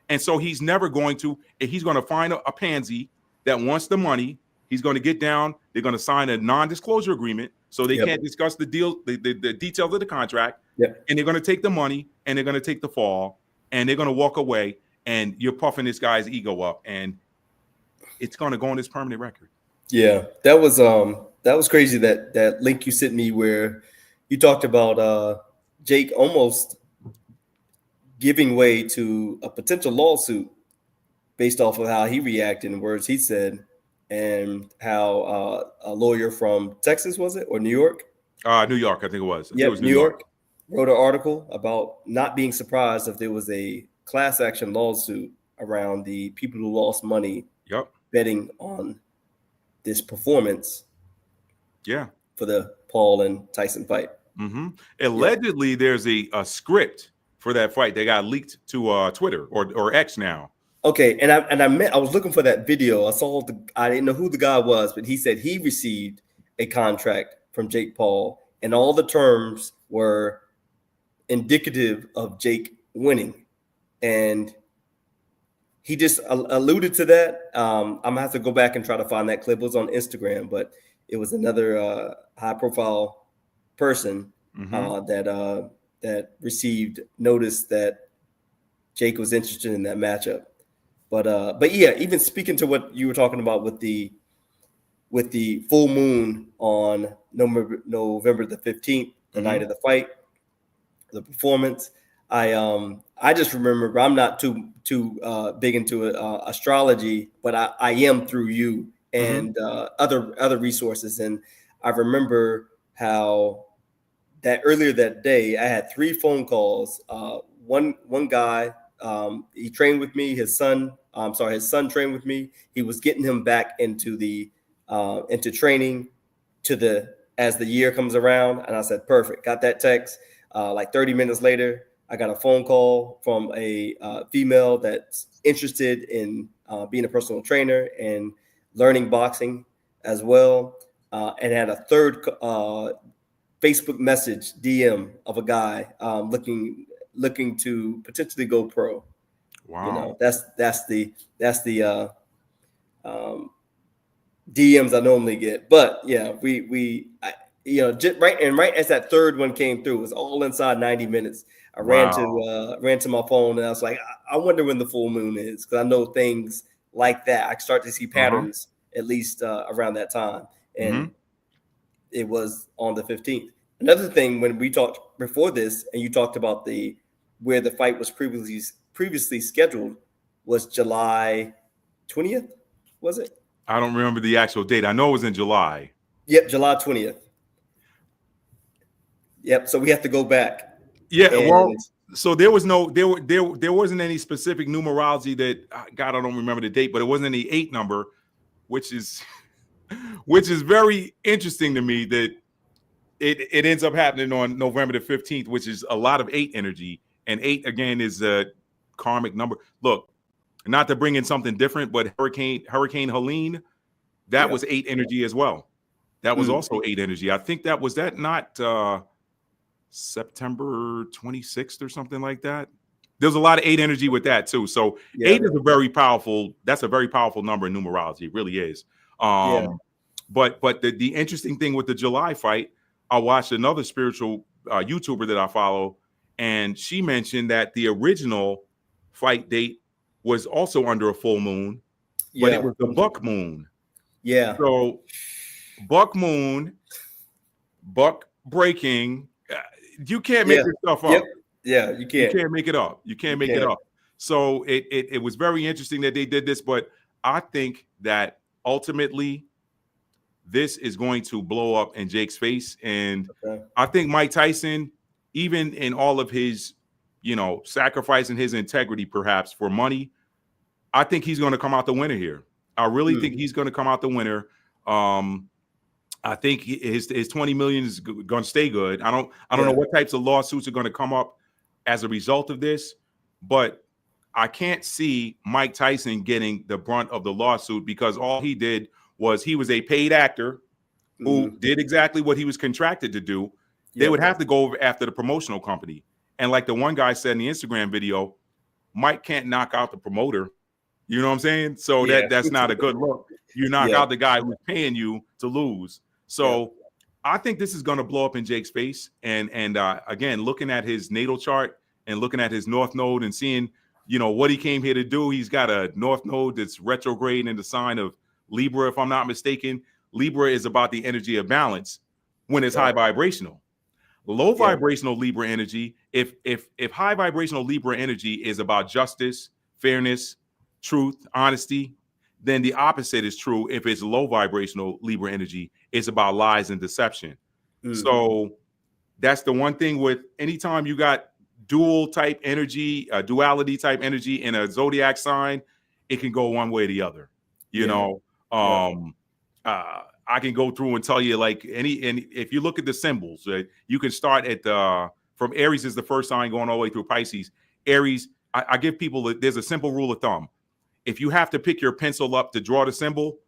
And so he's never going to, if he's going to find a pansy that wants the money, he's going to get down, they're going to sign a non-disclosure agreement so they can't discuss the deal, the details of the contract, and they're going to take the money and they're going to take the fall and they're going to walk away, and you're puffing this guy's ego up, and it's going to go on his permanent record. Yeah, that was crazy, that link you sent me where you talked about Jake almost giving way to a potential lawsuit based off of how he reacted and words he said, and how a lawyer from Texas, was it, or New York? New York, I think it was. Yeah, New York wrote an article about not being surprised if there was a class action lawsuit around the people who lost money betting on this performance. For the Paul and Tyson fight. Allegedly, there's a script for that fight that got leaked to Twitter or X now. Okay, and I was looking for that video. I didn't know who the guy was, but he said he received a contract from Jake Paul, and all the terms were indicative of Jake winning, and he just alluded to that. I'm gonna have to go back and try to find that clip. It was on Instagram, but it was another high-profile person that received notice that Jake was interested in that matchup. But yeah, even speaking to what you were talking about with the full moon on November the 15th, the night of the fight, the performance, I just remember, I'm not too big into astrology, but I am through you and other resources, and I remember how that earlier that day I had 3 phone calls. One guy, he trained with me. His son trained with me. He was getting him back into training as the year comes around. And I said, perfect. Got that text. Like 30 minutes later, I got a phone call from a female that's interested in being a personal trainer and learning boxing as well. And had a third Facebook message DM of a guy looking to potentially go pro. Wow. That's the DMs I normally get. But yeah, right as that third one came through, it was all inside 90 minutes. I ran to my phone and I was like, I wonder when the full moon is, because I know things like that. I start to see patterns at least around that time, and it was on the 15th. Another thing, when we talked before this, and you talked about where the fight was previously scheduled, was July 20th, was it? I don't remember the actual date. I know it was in July. Yep, July 20th. Yep. So we have to go back. Yeah. Well, so there wasn't any specific numerology that, God, I don't remember the date, but it wasn't any 8 number, which is very interesting to me that it ends up happening on November the 15th, which is a lot of 8 energy. And 8 again is a karmic number. Look, not to bring in something different, but Hurricane Helene, that was 8 energy as well. That was also 8 energy. I think was that not September 26th or something like that? There's a lot of 8 energy with that too. So 8 is a very powerful number in numerology. It really is. But the interesting thing with the July fight, I watched another spiritual YouTuber that I follow, and she mentioned that the original fight date was also under a full moon, but it was the buck moon. Yeah. So buck moon, buck breaking. You can't make this stuff up. Yep. Yeah, you can't. You can't make it up. You can't make it up. So it was very interesting that they did this, but I think that ultimately this is going to blow up in Jake's face. And I think Mike Tyson, even in all of his, sacrificing his integrity perhaps for money, I think he's going to come out the winner here. I really think he's going to come out the winner. I think his 20 million is going to stay good. I don't know what types of lawsuits are going to come up as a result of this, but I can't see Mike Tyson getting the brunt of the lawsuit, because all he did was he was a paid actor who did exactly what he was contracted to do. They would have to go after the promotional company. And like the one guy said in the Instagram video, Mike can't knock out the promoter. You know what I'm saying? So that's not a good look. You knock out the guy who's paying you to lose. So I think this is going to blow up in Jake's face. And again, looking at his natal chart and looking at his North Node and seeing, what he came here to do. He's got a North Node that's retrograde in the sign of Libra, if I'm not mistaken. Libra is about the energy of balance when it's high vibrational. Low vibrational Libra energy, if high vibrational Libra energy is about justice, fairness, truth, honesty, then the opposite is true. If it's low vibrational Libra energy, it's about lies and deception. So that's the one thing with anytime you got duality type energy in a zodiac sign, it can go one way or the other. I can go through and tell you, like, and if you look at the symbols, you can start at from Aries is the first sign going all the way through Pisces. Aries, I give people there's a simple rule of thumb. If you have to pick your pencil up to draw the symbol,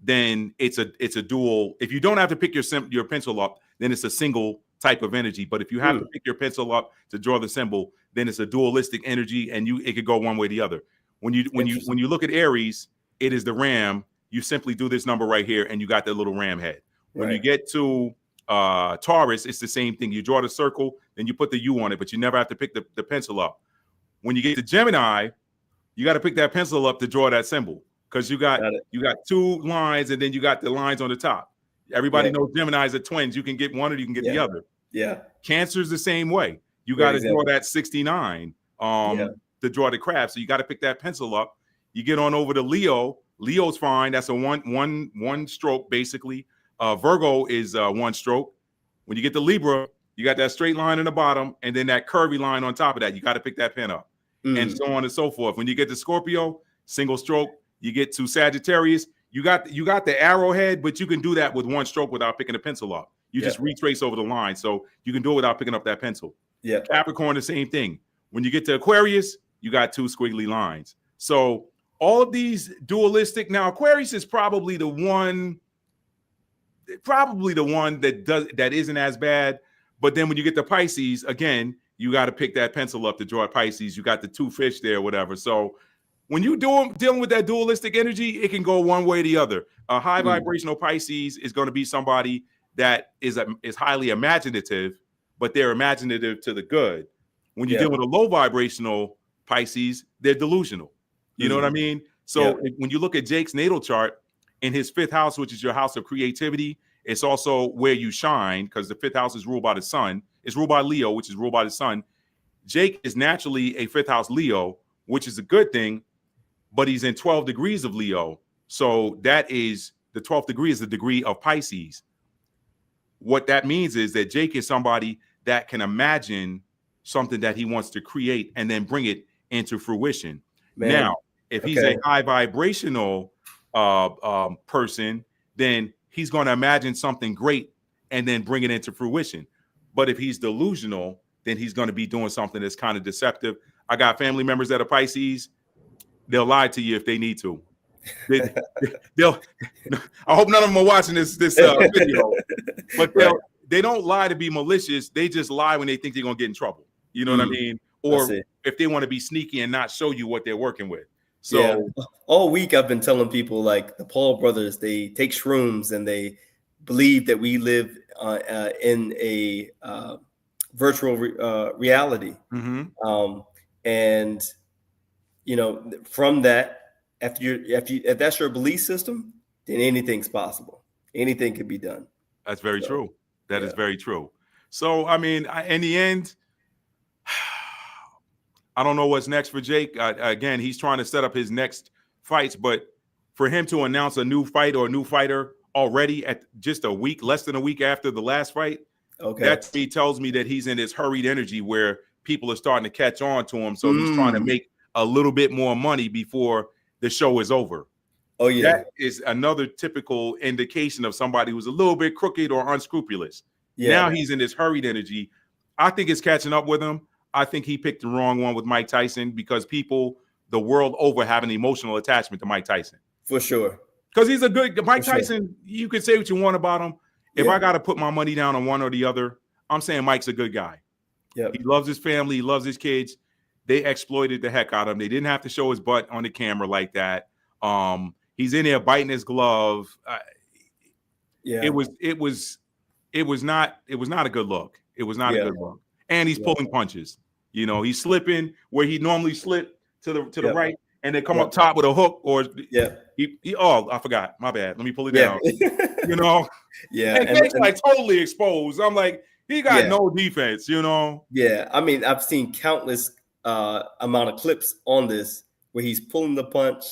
then it's a dual. If you don't have to pick your pencil up, then it's a single type of energy. But if you have to pick your pencil up to draw the symbol, then it's a dualistic energy, and it could go one way or the other. When you look at Aries, it is the ram. You simply do this number right here, and you got that little ram head. When you get to Taurus, it's the same thing. You draw the circle, then you put the U on it, but you never have to pick the pencil up. When you get to Gemini, you got to pick that pencil up to draw that symbol, because you got 2 lines, and then you got the lines on the top. Everybody knows Geminis are twins. You can get one or you can get the other. Yeah. Cancer's the same way. You got to draw that 69 to draw the crab. So you got to pick that pencil up. You get on over to Leo. Leo's fine. That's a one stroke, basically. Virgo is 1 stroke. When you get to Libra, you got that straight line in the bottom, and then that curvy line on top of that. You got to pick that pen up, and so on and so forth. When you get to Scorpio, single stroke. You get to Sagittarius, you got the arrowhead, but you can do that with 1 stroke without picking a pencil up. You just retrace over the line, so you can do it without picking up that pencil. Yeah. Capricorn, the same thing. When you get to Aquarius, you got 2 squiggly lines. So all of these dualistic. Now, Aquarius is probably the one that isn't as bad. But then when you get to Pisces, again, you got to pick that pencil up to draw Pisces. You got the 2 fish there, whatever. So when you dealing with that dualistic energy, it can go one way or the other. A high vibrational Pisces is going to be somebody that is highly imaginative, but they're imaginative to the good. When you deal with a low vibrational Pisces, they're delusional. You know what I mean? So when you look at Jake's natal chart in his 5th house, which is your house of creativity, it's also where you shine, because the 5th house is ruled by the sun. It's ruled by Leo, which is ruled by the sun. Jake is naturally a 5th house Leo, which is a good thing, but he's in 12 degrees of Leo. So that is the 12th degree is the degree of Pisces. What that means is that Jake is somebody that can imagine something that he wants to create and then bring it into fruition. Man. Now, if he's a high vibrational person, then he's going to imagine something great and then bring it into fruition. But if he's delusional, then he's going to be doing something that's kind of deceptive. I got family members that are Pisces. They'll lie to you if they need to. They'll. I hope none of them are watching this video, but they don't lie to be malicious. They just lie when they think they're going to get in trouble. You know what I mean? Or if they want to be sneaky and not show you what they're working with. So all week I've been telling people, like, the Paul brothers, they take shrooms and they believe that we live in a virtual reality. And from that, if that's your belief system, then anything's possible. Anything can be done. That's very true. That is very true. So, I mean, in the end, I don't know what's next for Jake. Again, he's trying to set up his next fights, but for him to announce a new fight or a new fighter already at just less than a week after the last fight, that to me tells me that he's in this hurried energy where people are starting to catch on to him. So he's trying to make a little bit more money before the show is over. Oh, yeah. That is another typical indication of somebody who's a little bit crooked or unscrupulous. Now he's in this hurried energy. I think it's catching up with him. I think he picked the wrong one with Mike Tyson because people the world over have an emotional attachment to Mike Tyson. For sure. Because he's a good Mike Tyson. You can say what you want about him. If I got to put my money down on one or the other, I'm saying Mike's a good guy. He loves his family. He loves his kids. They exploited the heck out of him. They didn't have to show his butt on the camera like that. He's in there biting his glove. It was not a good look. It was not a good look. And he's pulling punches. He's slipping where he normally slip to the right and then come up top with a hook or I forgot. My bad. Let me pull it down. And Jake's like totally exposed. I'm like, he got no defense, Yeah. I mean, I've seen countless amount of clips on this where he's pulling the punch,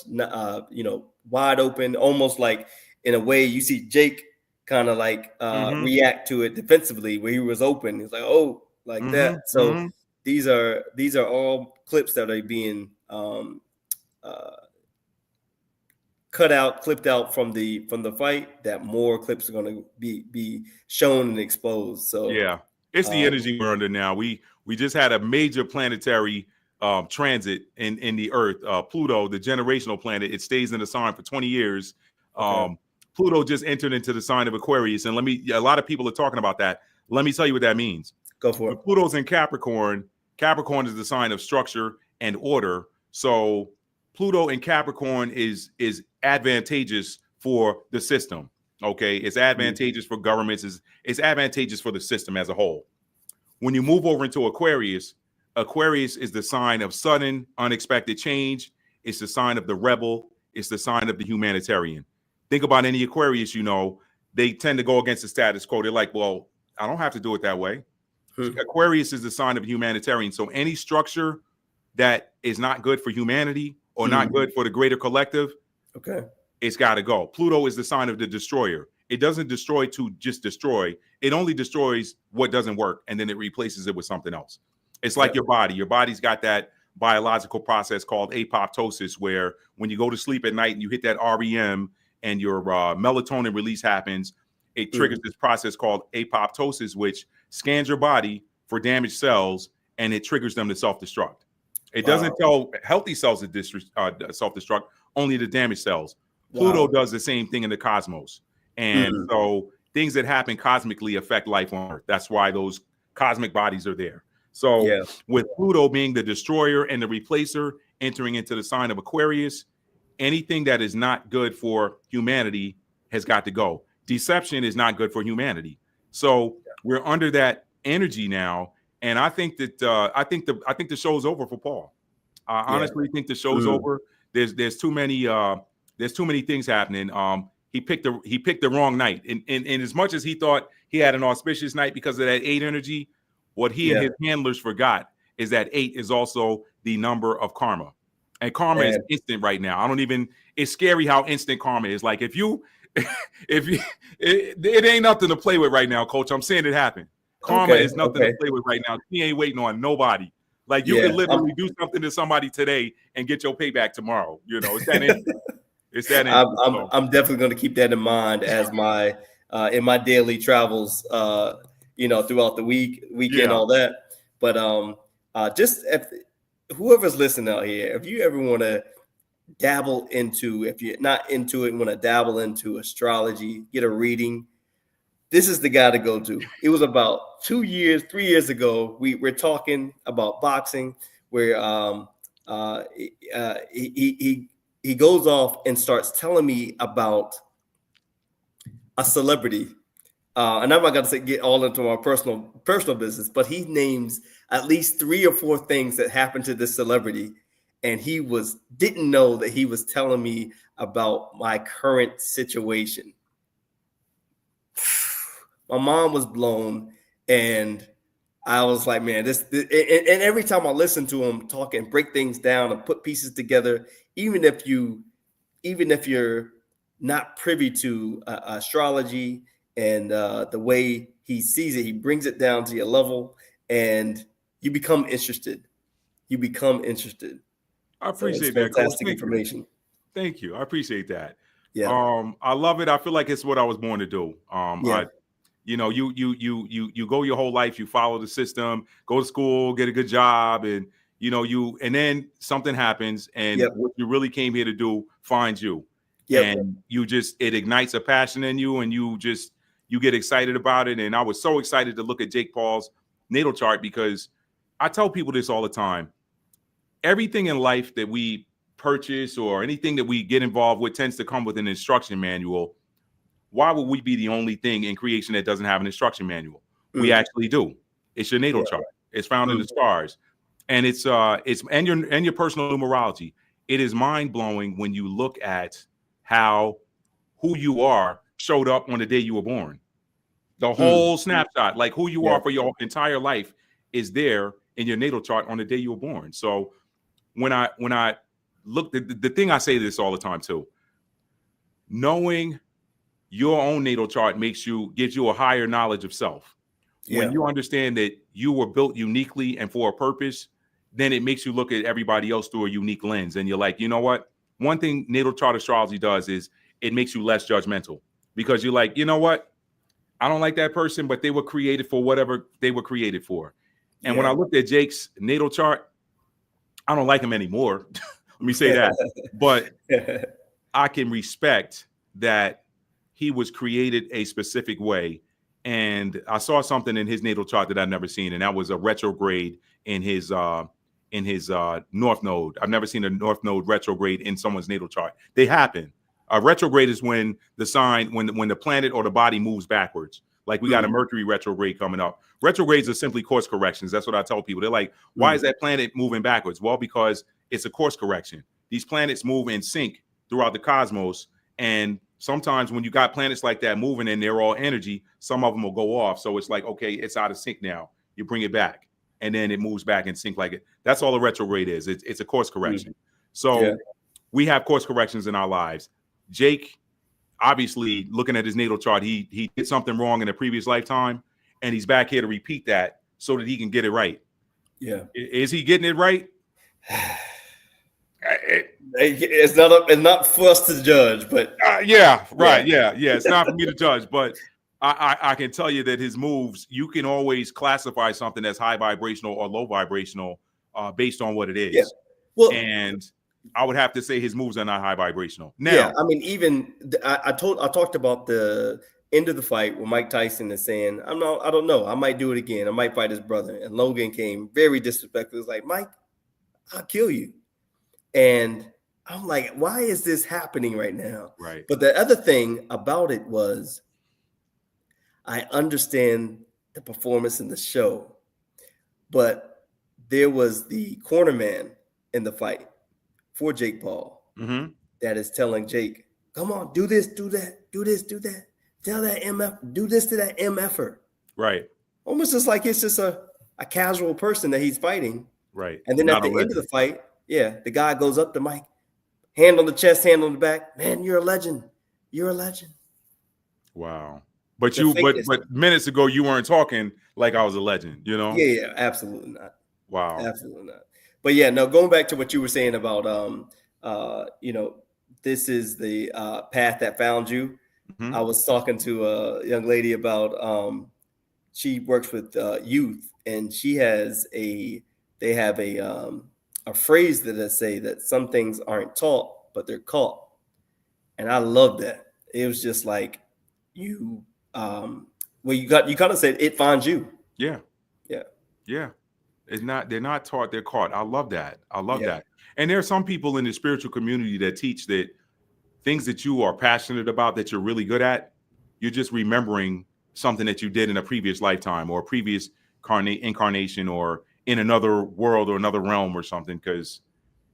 wide open, almost like in a way you see Jake kind of like react to it defensively where he was open. He's like, that. So these are all clips that are being clipped out from the fight. That more clips are going to be shown and exposed. So it's the energy we're under now. We just had a major planetary transit in the Earth. Pluto, the generational planet, it stays in the sign for 20 years. Pluto just entered into the sign of Aquarius, and a lot of people are talking about that. Let me tell you what that means. Go for it. Pluto's in Capricorn. Capricorn is the sign of structure and order. So Pluto in Capricorn is advantageous for the system. Okay, it's advantageous for governments. It's advantageous for the system as a whole. When you move over into Aquarius, Aquarius is the sign of sudden, unexpected change. It's the sign of the rebel. It's the sign of the humanitarian. Think about any Aquarius, they tend to go against the status quo. They're like, well, I don't have to do it that way. Aquarius is the sign of humanitarian. So any structure that is not good for humanity or not good for the greater collective, it's got to go. Pluto is the sign of the destroyer. It doesn't destroy to just destroy. It only destroys what doesn't work, and then it replaces it with something else. It's like your body. Your body's got that biological process called apoptosis, where when you go to sleep at night and you hit that REM and your melatonin release happens, it triggers this process called apoptosis, which scans your body for damaged cells, and it triggers them to self-destruct. It doesn't tell healthy cells to self-destruct, only the damaged cells. Pluto does the same thing in the cosmos. And so things that happen cosmically affect life on Earth. That's why those cosmic bodies are there. So Yeah. with Pluto being the destroyer and the replacer entering into the sign of Aquarius, anything that is not good for humanity has got to go. Deception is not good for humanity. So we're under that energy now, and I think that I think the show's over for Paul. I honestly think the show's over. There's too many things happening. He picked the wrong night, and as much as he thought he had an auspicious night because of that 8 energy, what he and his handlers forgot is that 8 is also the number of karma, and karma is instant right now. It's scary how instant karma is. Like if you it ain't nothing to play with right now, Coach. I'm saying it happened. Karma is nothing to play with right now. He ain't waiting on nobody. Like you can literally do something to somebody today and get your payback tomorrow. You know, it's that instant. It's that instant. I'm definitely going to keep that in mind as my in my daily travels. Throughout the weekend, all that. But just if whoever's listening out here, if you ever want to dabble into, if you're not into it and want to dabble into astrology, get a reading, this is the guy to go to. It was about 3 years ago. We're talking about boxing, where he goes off and starts telling me about a celebrity. And I'm not going to get all into our personal business, but he names at least 3 or 4 things that happened to this celebrity. And he didn't know that he was telling me about my current situation. My mom was blown, and I was like, man, and every time I listen to him talk and break things down and put pieces together, even if you're not privy to astrology and the way he sees it, he brings it down to your level, and you become interested. I appreciate that. Fantastic information. Thank you. I appreciate that. Yeah. I love it. I feel like it's what I was born to do. You go your whole life, you follow the system, go to school, get a good job, and and then something happens, and what you really came here to do finds you. And it ignites a passion in you, and you get excited about it. And I was so excited to look at Jake Paul's natal chart, because I tell people this all the time. Everything in life that we purchase or anything that we get involved with tends to come with an instruction manual. Why would we be the only thing in creation that doesn't have an instruction manual? We actually do. It's your natal chart. It's found in the stars, and it's your personal numerology. It is mind blowing when you look at how who you are showed up on the day you were born. The whole snapshot, like who you are for your entire life, is there in your natal chart on the day you were born. So when I look, the thing I say this all the time too, knowing your own natal chart gives you a higher knowledge of self. When you understand that you were built uniquely and for a purpose, then it makes you look at everybody else through a unique lens. And you're like, you know what? One thing natal chart astrology does is it makes you less judgmental, because you're like, you know what? I don't like that person, but they were created for whatever they were created for. And when I looked at Jake's natal chart, I don't like him anymore. Let me say that. But I can respect that he was created a specific way. And I saw something in his natal chart that I've never seen, and that was a retrograde in his north node. I've never seen a north node retrograde in someone's natal chart. They happen. A retrograde is when when the planet or the body moves backwards. Like we got a Mercury retrograde coming up. Retrogrades are simply course corrections. That's what I tell people. They're like, why is that planet moving backwards? Well, because it's a course correction. These planets move in sync throughout the cosmos. And sometimes when you got planets like that moving and they're all energy, some of them will go off. So it's like, okay, it's out of sync now. You bring it back, and then it moves back in sync like it. That's all a retrograde is. It's a course correction. So we have course corrections in our lives. Jake, obviously, looking at his natal chart, he did something wrong in a previous lifetime, and he's back here to repeat that so that he can get it right. Yeah. Is he getting it right? It's not for us to judge, but yeah. It's not for me to judge, but I can tell you that his moves, you can always classify something as high vibrational or low vibrational based on what it is. Yeah. Well, and I would have to say his moves are not high vibrational. Now, yeah, I mean, even I talked about the end of the fight where Mike Tyson is saying, I don't know. I might do it again. I might fight his brother. And Logan came very disrespectful. He was like, Mike, I'll kill you. And I'm like, why is this happening right now? Right. But the other thing about it was, I understand the performance in the show, but there was the corner man in the fight for Jake Paul that is telling Jake, come on, do this, do that, do this, do that. Tell that MF, do this to that MFer. Right. Almost just like it's just a casual person that he's fighting. Right. And then at the end of the fight, the guy goes up to Mike, hand on the chest, hand on the back. Man, you're a legend. You're a legend. Wow. But but minutes ago, you weren't talking like I was a legend, you know? Yeah, absolutely not. Wow. Absolutely not. But yeah, no, going back to what you were saying about, this is the path that found you. I was talking to a young lady about, she works with youth, and they have a phrase that they say that some things aren't taught, but they're caught. And I love that. It was just like you kind of said it finds you. Yeah. They're not taught, they're caught. I love that. That. And there are some people in the spiritual community that teach that things that you are passionate about, that you're really good at, you're just remembering something that you did in a previous lifetime or a previous incarnation or in another world or another realm or something. Because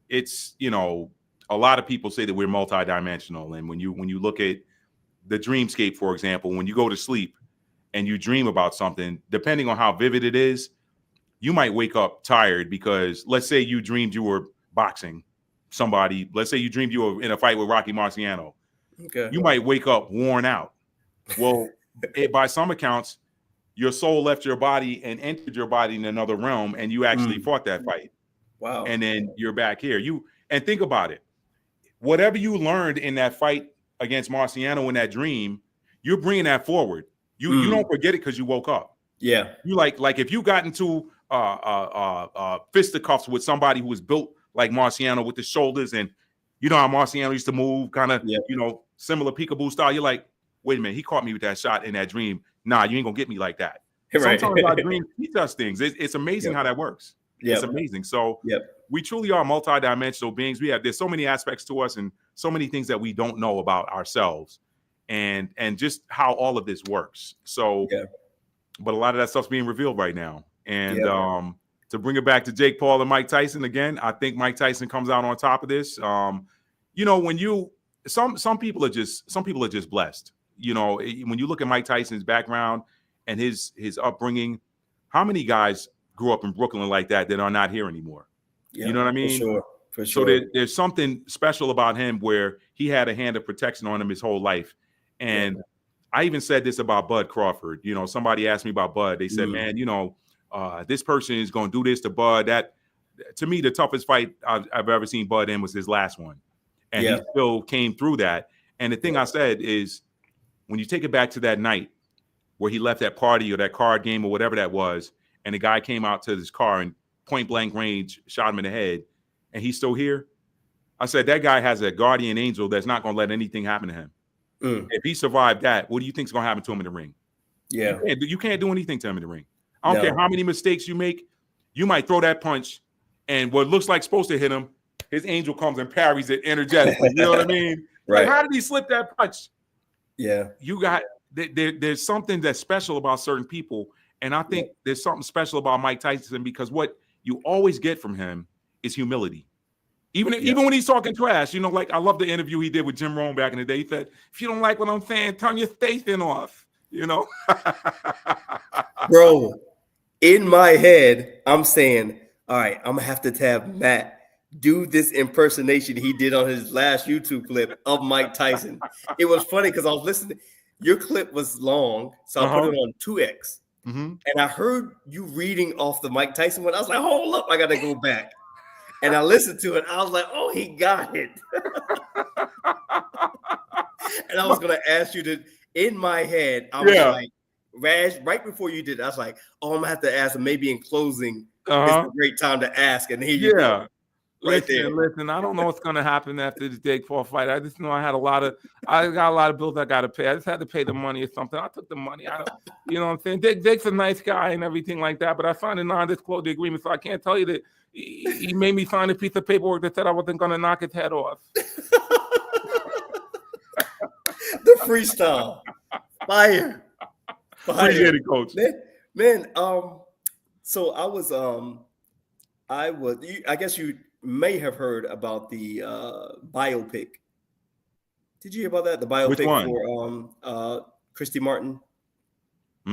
it's, a lot of people say that we're multidimensional. And when you look at the dreamscape, for example, when you go to sleep and you dream about something, depending on how vivid it is, you might wake up tired because let's say you dreamed you were boxing somebody. Let's say you dreamed you were in a fight with Rocky Marciano. Okay. You might wake up worn out. Well, by some accounts, your soul left your body and entered your body in another realm, and you actually fought that fight. Wow. And then you're back here. And think about it. Whatever you learned in that fight against Marciano in that dream, you're bringing that forward. You don't forget it because you woke up. Yeah. You like if you got into fisticuffs with somebody who was built like Marciano with the shoulders, and you know how Marciano used to move, kind of similar peekaboo style. You're like, wait a minute, he caught me with that shot in that dream. Nah, you ain't gonna get me like that. Right. Sometimes our dreams teach us things. It's amazing how that works. It's amazing. So we truly are multidimensional beings. There's so many aspects to us and so many things that we don't know about ourselves, and just how all of this works. So, but a lot of that stuff's being revealed right now. And to bring it back to Jake Paul and Mike Tyson again, I think Mike Tyson comes out on top of this. When some people are just blessed. When you look at Mike Tyson's background and his upbringing, how many guys grew up in Brooklyn like that are not here anymore? You know what I mean? For sure. So there's something special about him where he had a hand of protection on him his whole life. And I even said this about Bud Crawford. Somebody asked me about Bud. They said, man, this person is going to do this to Bud. That, to me, the toughest fight I've ever seen Bud in was his last one. And he still came through that. And the thing I said is, when you take it back to that night where he left that party or that card game or whatever that was, and the guy came out to his car and point blank range shot him in the head, and he's still here, I said, that guy has a guardian angel that's not going to let anything happen to him. If he survived that, what do you think is going to happen to him in the ring? Yeah. You can't do anything to him in the ring. I don't care how many mistakes you make. You might throw that punch, and what looks like supposed to hit him, his angel comes and parries it energetically. You know what I mean? Right. Like, how did he slip that punch? Yeah. There's something that's special about certain people. And I think there's something special about Mike Tyson, because what you always get from him is humility. Even when he's talking trash, like I love the interview he did with Jim Rome back in the day. He said, if you don't like what I'm saying, turn your station off, Bro, in my head, I'm saying, all right, I'm going to have Matt do this impersonation he did on his last YouTube clip of Mike Tyson. It was funny because I was listening. Your clip was long, so I put it on 2X. And I heard you reading off the Mike Tyson one. I was like, hold up, I got to go back. And I listened to it. I was like, oh, he got it. And I was going to ask you to, in my head, I was like, Raj, right before you did it, I was like, oh, I'm going to have to ask him maybe in closing. It's a great time to ask. And here you go. right there. Listen. I don't know what's gonna happen after the Jake Paul fight. I just know I got a lot of bills I got to pay. I just had to pay the money or something. I took the money. I don't, you know what I'm saying? Jake's a nice guy and everything like that, but I signed a non-disclosure agreement, so I can't tell you that he made me sign a piece of paperwork that said I wasn't gonna knock his head off. The freestyle, fire. Appreciate it, Coach. Man. So I guess you may have heard about the biopic. Did you hear about that? The biopic Which one? For Christy Martin? I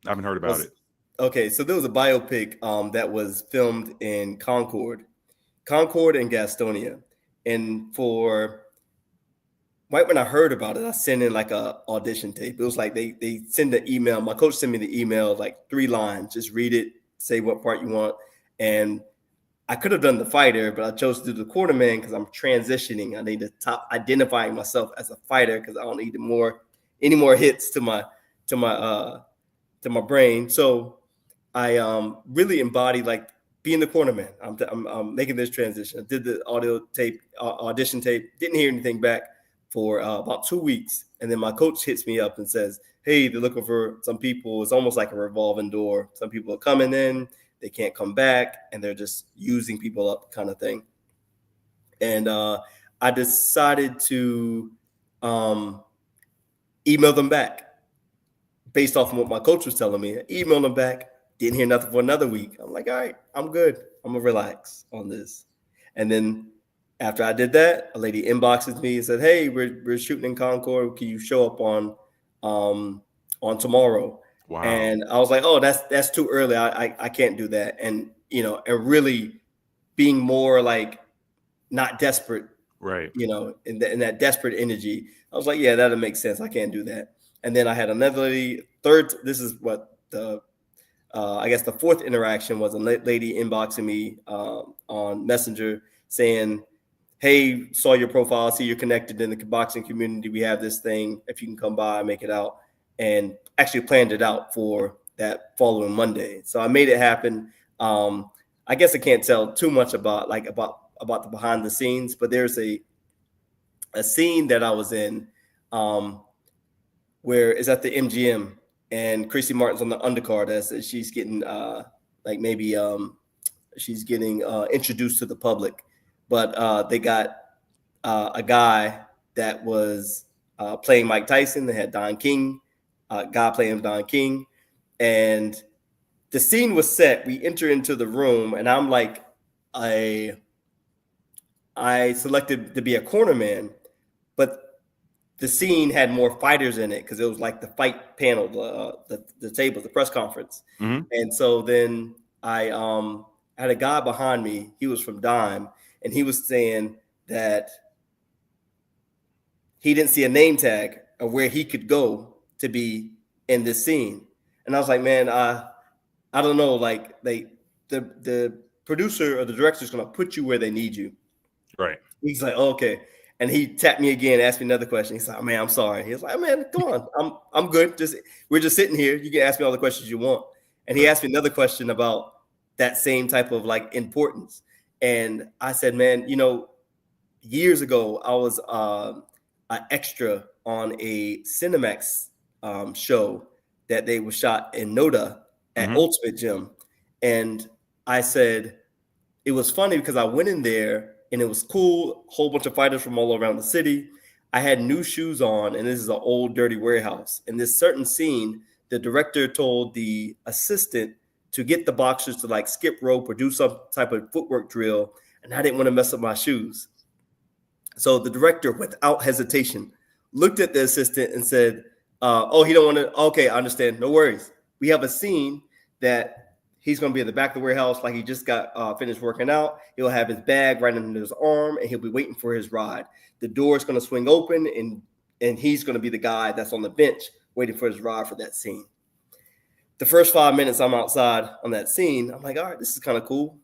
haven't heard about it. Okay, so there was a biopic that was filmed in Concord and Gastonia. And right when I heard about it, I sent in like a audition tape. It was like they send an email. My coach sent me the email, like 3 lines. Just read it, say what part you want. And I could have done the fighter, but I chose to do the quarterman because I'm transitioning. I need to top identifying myself as a fighter because I don't need any more hits to my brain. So I really embodied like being the cornerman. I'm making this transition. I did the audition tape, didn't hear anything back for about 2 weeks. And then my coach hits me up and says, hey, they're looking for some people. It's almost like a revolving door. Some people are coming in, they can't come back, and they're just using people up kind of thing. And I decided to email them back based off of what my coach was telling me. I emailed them back, didn't hear nothing for another week. I'm like, all right, I'm good. I'm going to relax on this. And then after I did that, a lady inboxes me and said, hey, we're shooting in Concord. Can you show up on tomorrow? Wow. And I was like, oh, that's too early. I can't do that. And, and really being more like not desperate, right? In that desperate energy, I was like, yeah, that'll make sense. I can't do that. And then I had another lady, this is what I guess the 4th interaction was, a lady inboxing me on Messenger saying, hey, saw your profile, see you're connected in the boxing community. We have this thing. If you can come by, make it out. And actually planned it out for that following Monday. So I made it happen. I guess I can't tell too much about the behind the scenes, but there's a scene that I was in where it's at the MGM and Christy Martin's on the undercard as she's getting she's getting introduced to the public. But they got a guy that was playing Mike Tyson. They had Don King, guy playing Don King. And the scene was set. We enter into the room, and I'm like, I selected to be a cornerman, but the scene had more fighters in it because it was like the fight panel, the table, the press conference. Mm-hmm. And so then I had a guy behind me. He was from Dime, and he was saying that he didn't see a name tag of where he could go to be in this scene. And I was like, man, I don't know. Like the producer or the director is going to put you where they need you. Right. He's like, oh, okay. And he tapped me again, asked me another question. He's like, oh, man, I'm sorry. He's like, man, come on. I'm good. We're just sitting here. You can ask me all the questions you want. And he asked me another question about that same type of like importance. And I said, man, years ago, I was an extra on a Cinemax show that they were shot in Noda at Ultimate Gym. And I said, it was funny because I went in there and it was cool, whole bunch of fighters from all around the city. I had new shoes on, and this is an old, dirty warehouse. In this certain scene, the director told the assistant to get the boxers to like skip rope or do some type of footwork drill, and I didn't want to mess up my shoes. So the director, without hesitation, looked at the assistant and said, oh, he don't want to. Okay, I understand. No worries. We have a scene that he's going to be in the back of the warehouse like he just got finished working out. He'll have his bag right under his arm, and he'll be waiting for his ride. The door is going to swing open, and he's going to be the guy that's on the bench waiting for his ride for that scene. The first 5 minutes I'm outside on that scene, I'm like, all right, this is kind of cool.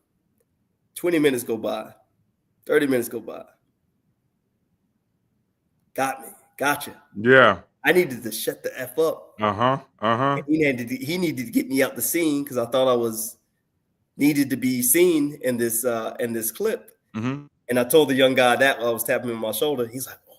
20 minutes go by. 30 minutes go by. Got me. Gotcha. Yeah. I needed to shut the F up. He needed to get me out the scene because I thought I was needed to be seen in this clip. Mm-hmm. And I told the young guy that while I was tapping him on my shoulder. He's like, oh,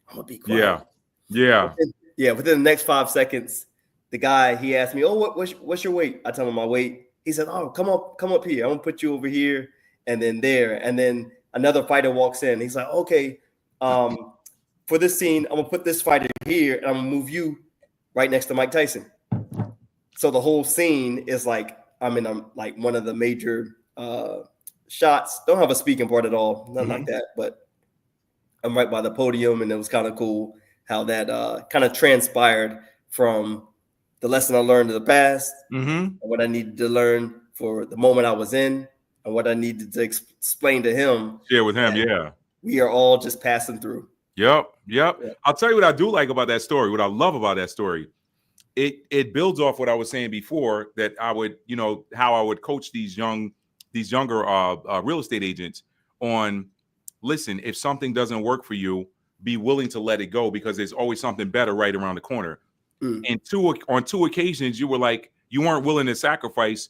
I'm gonna be quiet. Yeah. Within the next 5 seconds, the guy, he asked me, oh, what's your weight? I tell him my weight. He said, oh, come up here. I'm gonna put you over here and then there. And then another fighter walks in. He's like, okay, for this scene, I'm gonna put this fighter here and I'm gonna move you right next to Mike Tyson. So the whole scene is like I'm like one of the major shots. Don't have a speaking part at all, nothing like that. But I'm right by the podium, and it was kind of cool how that kind of transpired from the lesson I learned in the past, and what I needed to learn for the moment I was in, and what I needed to explain to him. Share with him, yeah. We are all just passing through. Yep. I'll tell you what I do like about that story. What I love about that story, it builds off what I was saying before, that I would, how I would coach these younger real estate agents on, listen, if something doesn't work for you, be willing to let it go, because there's always something better right around the corner. And on two occasions, you were like, you weren't willing to sacrifice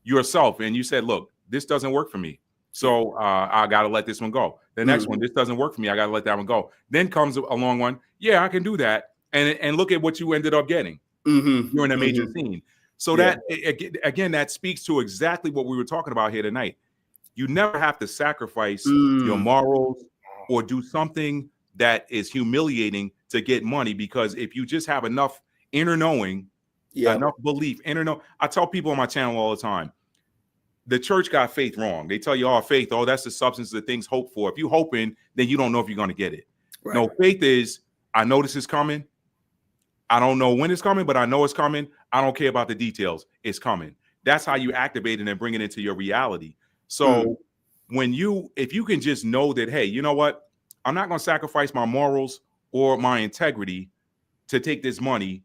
yourself. And you said, look, this doesn't work for me. So I got to let this one go. The next one, this doesn't work for me. I got to let that one go. Then comes a long one. Yeah, I can do that. And look at what you ended up getting. You're in a major scene. So that, again, that speaks to exactly what we were talking about here tonight. You never have to sacrifice your morals or do something that is humiliating to get money, because if you just have enough inner knowing, enough belief, I tell people on my channel all the time, the church got faith wrong. They tell you, oh, faith, oh, that's the substance of things hoped for. If you're hoping, then you don't know if you're going to get it. Right. No, faith is, I know this is coming. I don't know when it's coming, but I know it's coming. I don't care about the details. It's coming. That's how you activate it and bring it into your reality. So if you can just know that, hey, you know what? I'm not going to sacrifice my morals or my integrity to take this money.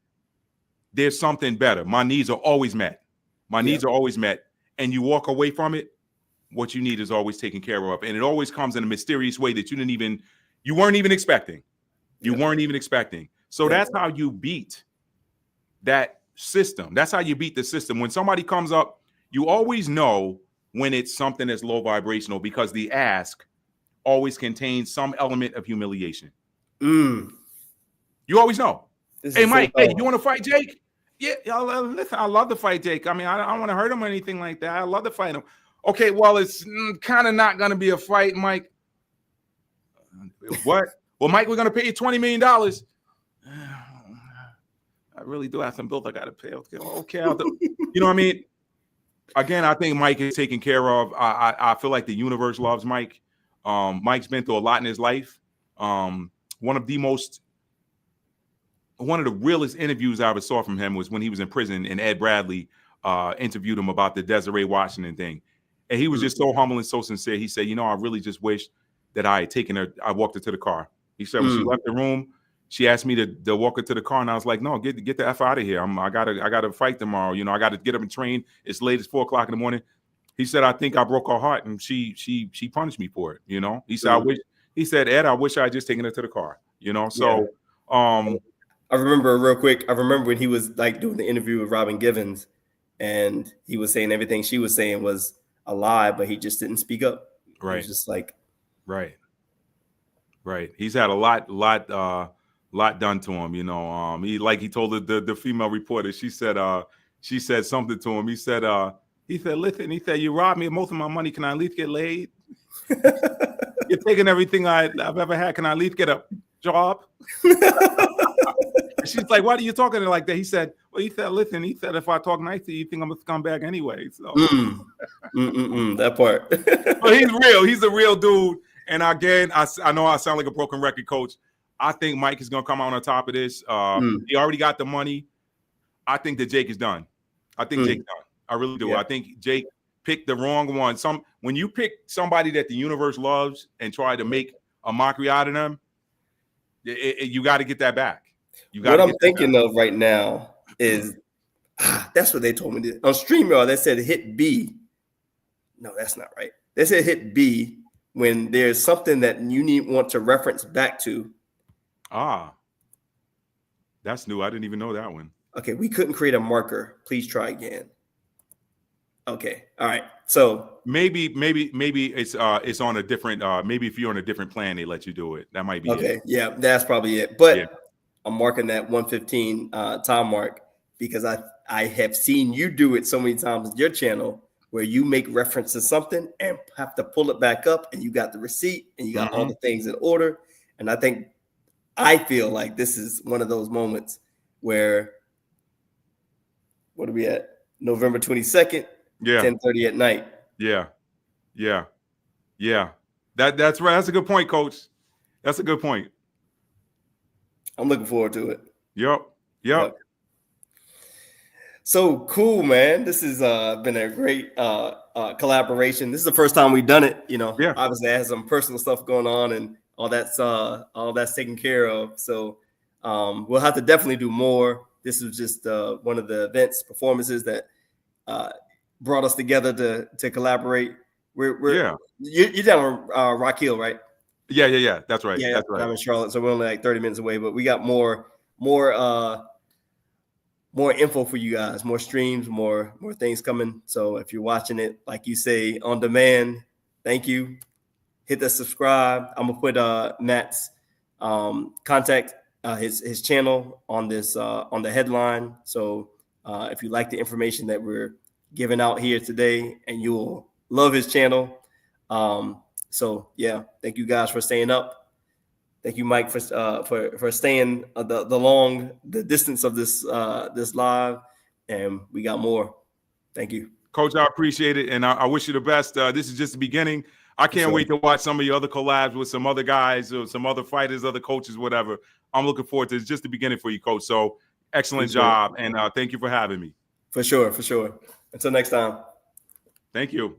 There's something better. My needs are always met. Needs are always met. And you walk away from it, what you need is always taken care of. And it always comes in a mysterious way that you weren't even expecting. Weren't even expecting. So that's how you beat that system. That's how you beat the system. When somebody comes up, you always know when it's something that's low vibrational, because the ask always contains some element of humiliation. You always know. Hey, Mike, hey, you want to fight Jake? Yeah, listen, I love to fight Jake. I mean, I don't want to hurt him or anything like that. I love to fight him. Okay, well, it's kind of not going to be a fight, Mike. What? Well, Mike, we're going to pay you $20 million. I really do have some bills I got to pay. Okay, I'll do. You know what I mean? Again, I think Mike is taken care of. I feel like the universe loves Mike. Mike's been through a lot in his life. One of the realest interviews I ever saw from him was when he was in prison, and Ed Bradley interviewed him about the Desiree Washington thing. And he was just so humble and so sincere. He said, I really just wish that I had taken her. I walked her to the car. He said, when she left the room, she asked me to walk her to the car. And I was like, no, get the F out of here. I gotta fight tomorrow. I got to get up and train. It's late as 4 o'clock in the morning. He said, I think I broke her heart, and she punished me for it. He said, Ed, I wish I had just taken her to the car, So, I remember real quick. I remember when he was like doing the interview with Robin Givens, and he was saying everything she was saying was a lie, but he just didn't speak up. Right. He was just like, right. He's had a lot done to him. He told the female reporter. She said something to him. He said, listen. He said, you robbed me of most of my money. Can I at least get laid? You're taking everything I've ever had. Can I at least get a job? She's like, why are you talking to her like that? He said, listen, if I talk nice to you, you think I'm a scumbag anyway. So that part. But he's real. He's a real dude. And again, I know I sound like a broken record, coach. I think Mike is going to come out on top of this. He already got the money. I think that Jake is done. I think Jake's done. I really do. Yeah. I think Jake picked the wrong one. When you pick somebody that the universe loves and try to make a mockery out of them, you got to get that back. What I'm thinking of right now is that's what they told me. On StreamYard, they said hit B. No, that's not right. They said hit B when there's something that you want to reference back to. That's new. I didn't even know that one. Okay, we couldn't create a marker. Please try again. Okay, all right. So maybe it's on a different. Maybe if you're on a different plan, they let you do it. That might be Okay, it. yeah, that's probably it. But Yeah. I'm marking that 1:15 time mark because I have seen you do it so many times on your channel where you make reference to something and have to pull it back up, and you got the receipt and you got all the things in order. And I feel like this is one of those moments where, what are we at? November 22nd, Yeah. 10:30 at night. Yeah. That's right. That's a good point, Coach. That's a good point. I'm looking forward to it. Yep. So cool, man. This has been a great collaboration. This is the first time we've done it. Yeah. Obviously I had some personal stuff going on and all that's taken care of. So we'll have to definitely do more. This was just one of the performances that brought us together to collaborate. You're down on Rock Hill, right? Yeah. That's right. Yeah, That's right. I'm in Charlotte, so we're only like 30 minutes away, but we got more info for you guys, more streams, more things coming. So if you're watching it, like you say, on demand, thank you. Hit the subscribe. I'm gonna put Matt's contact, his channel on this on the headline. So if you like the information that we're giving out here today, and you will love his channel. So yeah, thank you guys for staying up. Thank you, Mike, for staying the distance of this live, and we got more. Thank you, Coach. I appreciate it, and I wish you the best. This is just the beginning. I can't wait to watch some of your other collabs with some other guys or some other fighters, other coaches, whatever. I'm looking forward to it. It's just the beginning for you, Coach. So excellent job, and thank you for having me. For sure. Until next time. Thank you.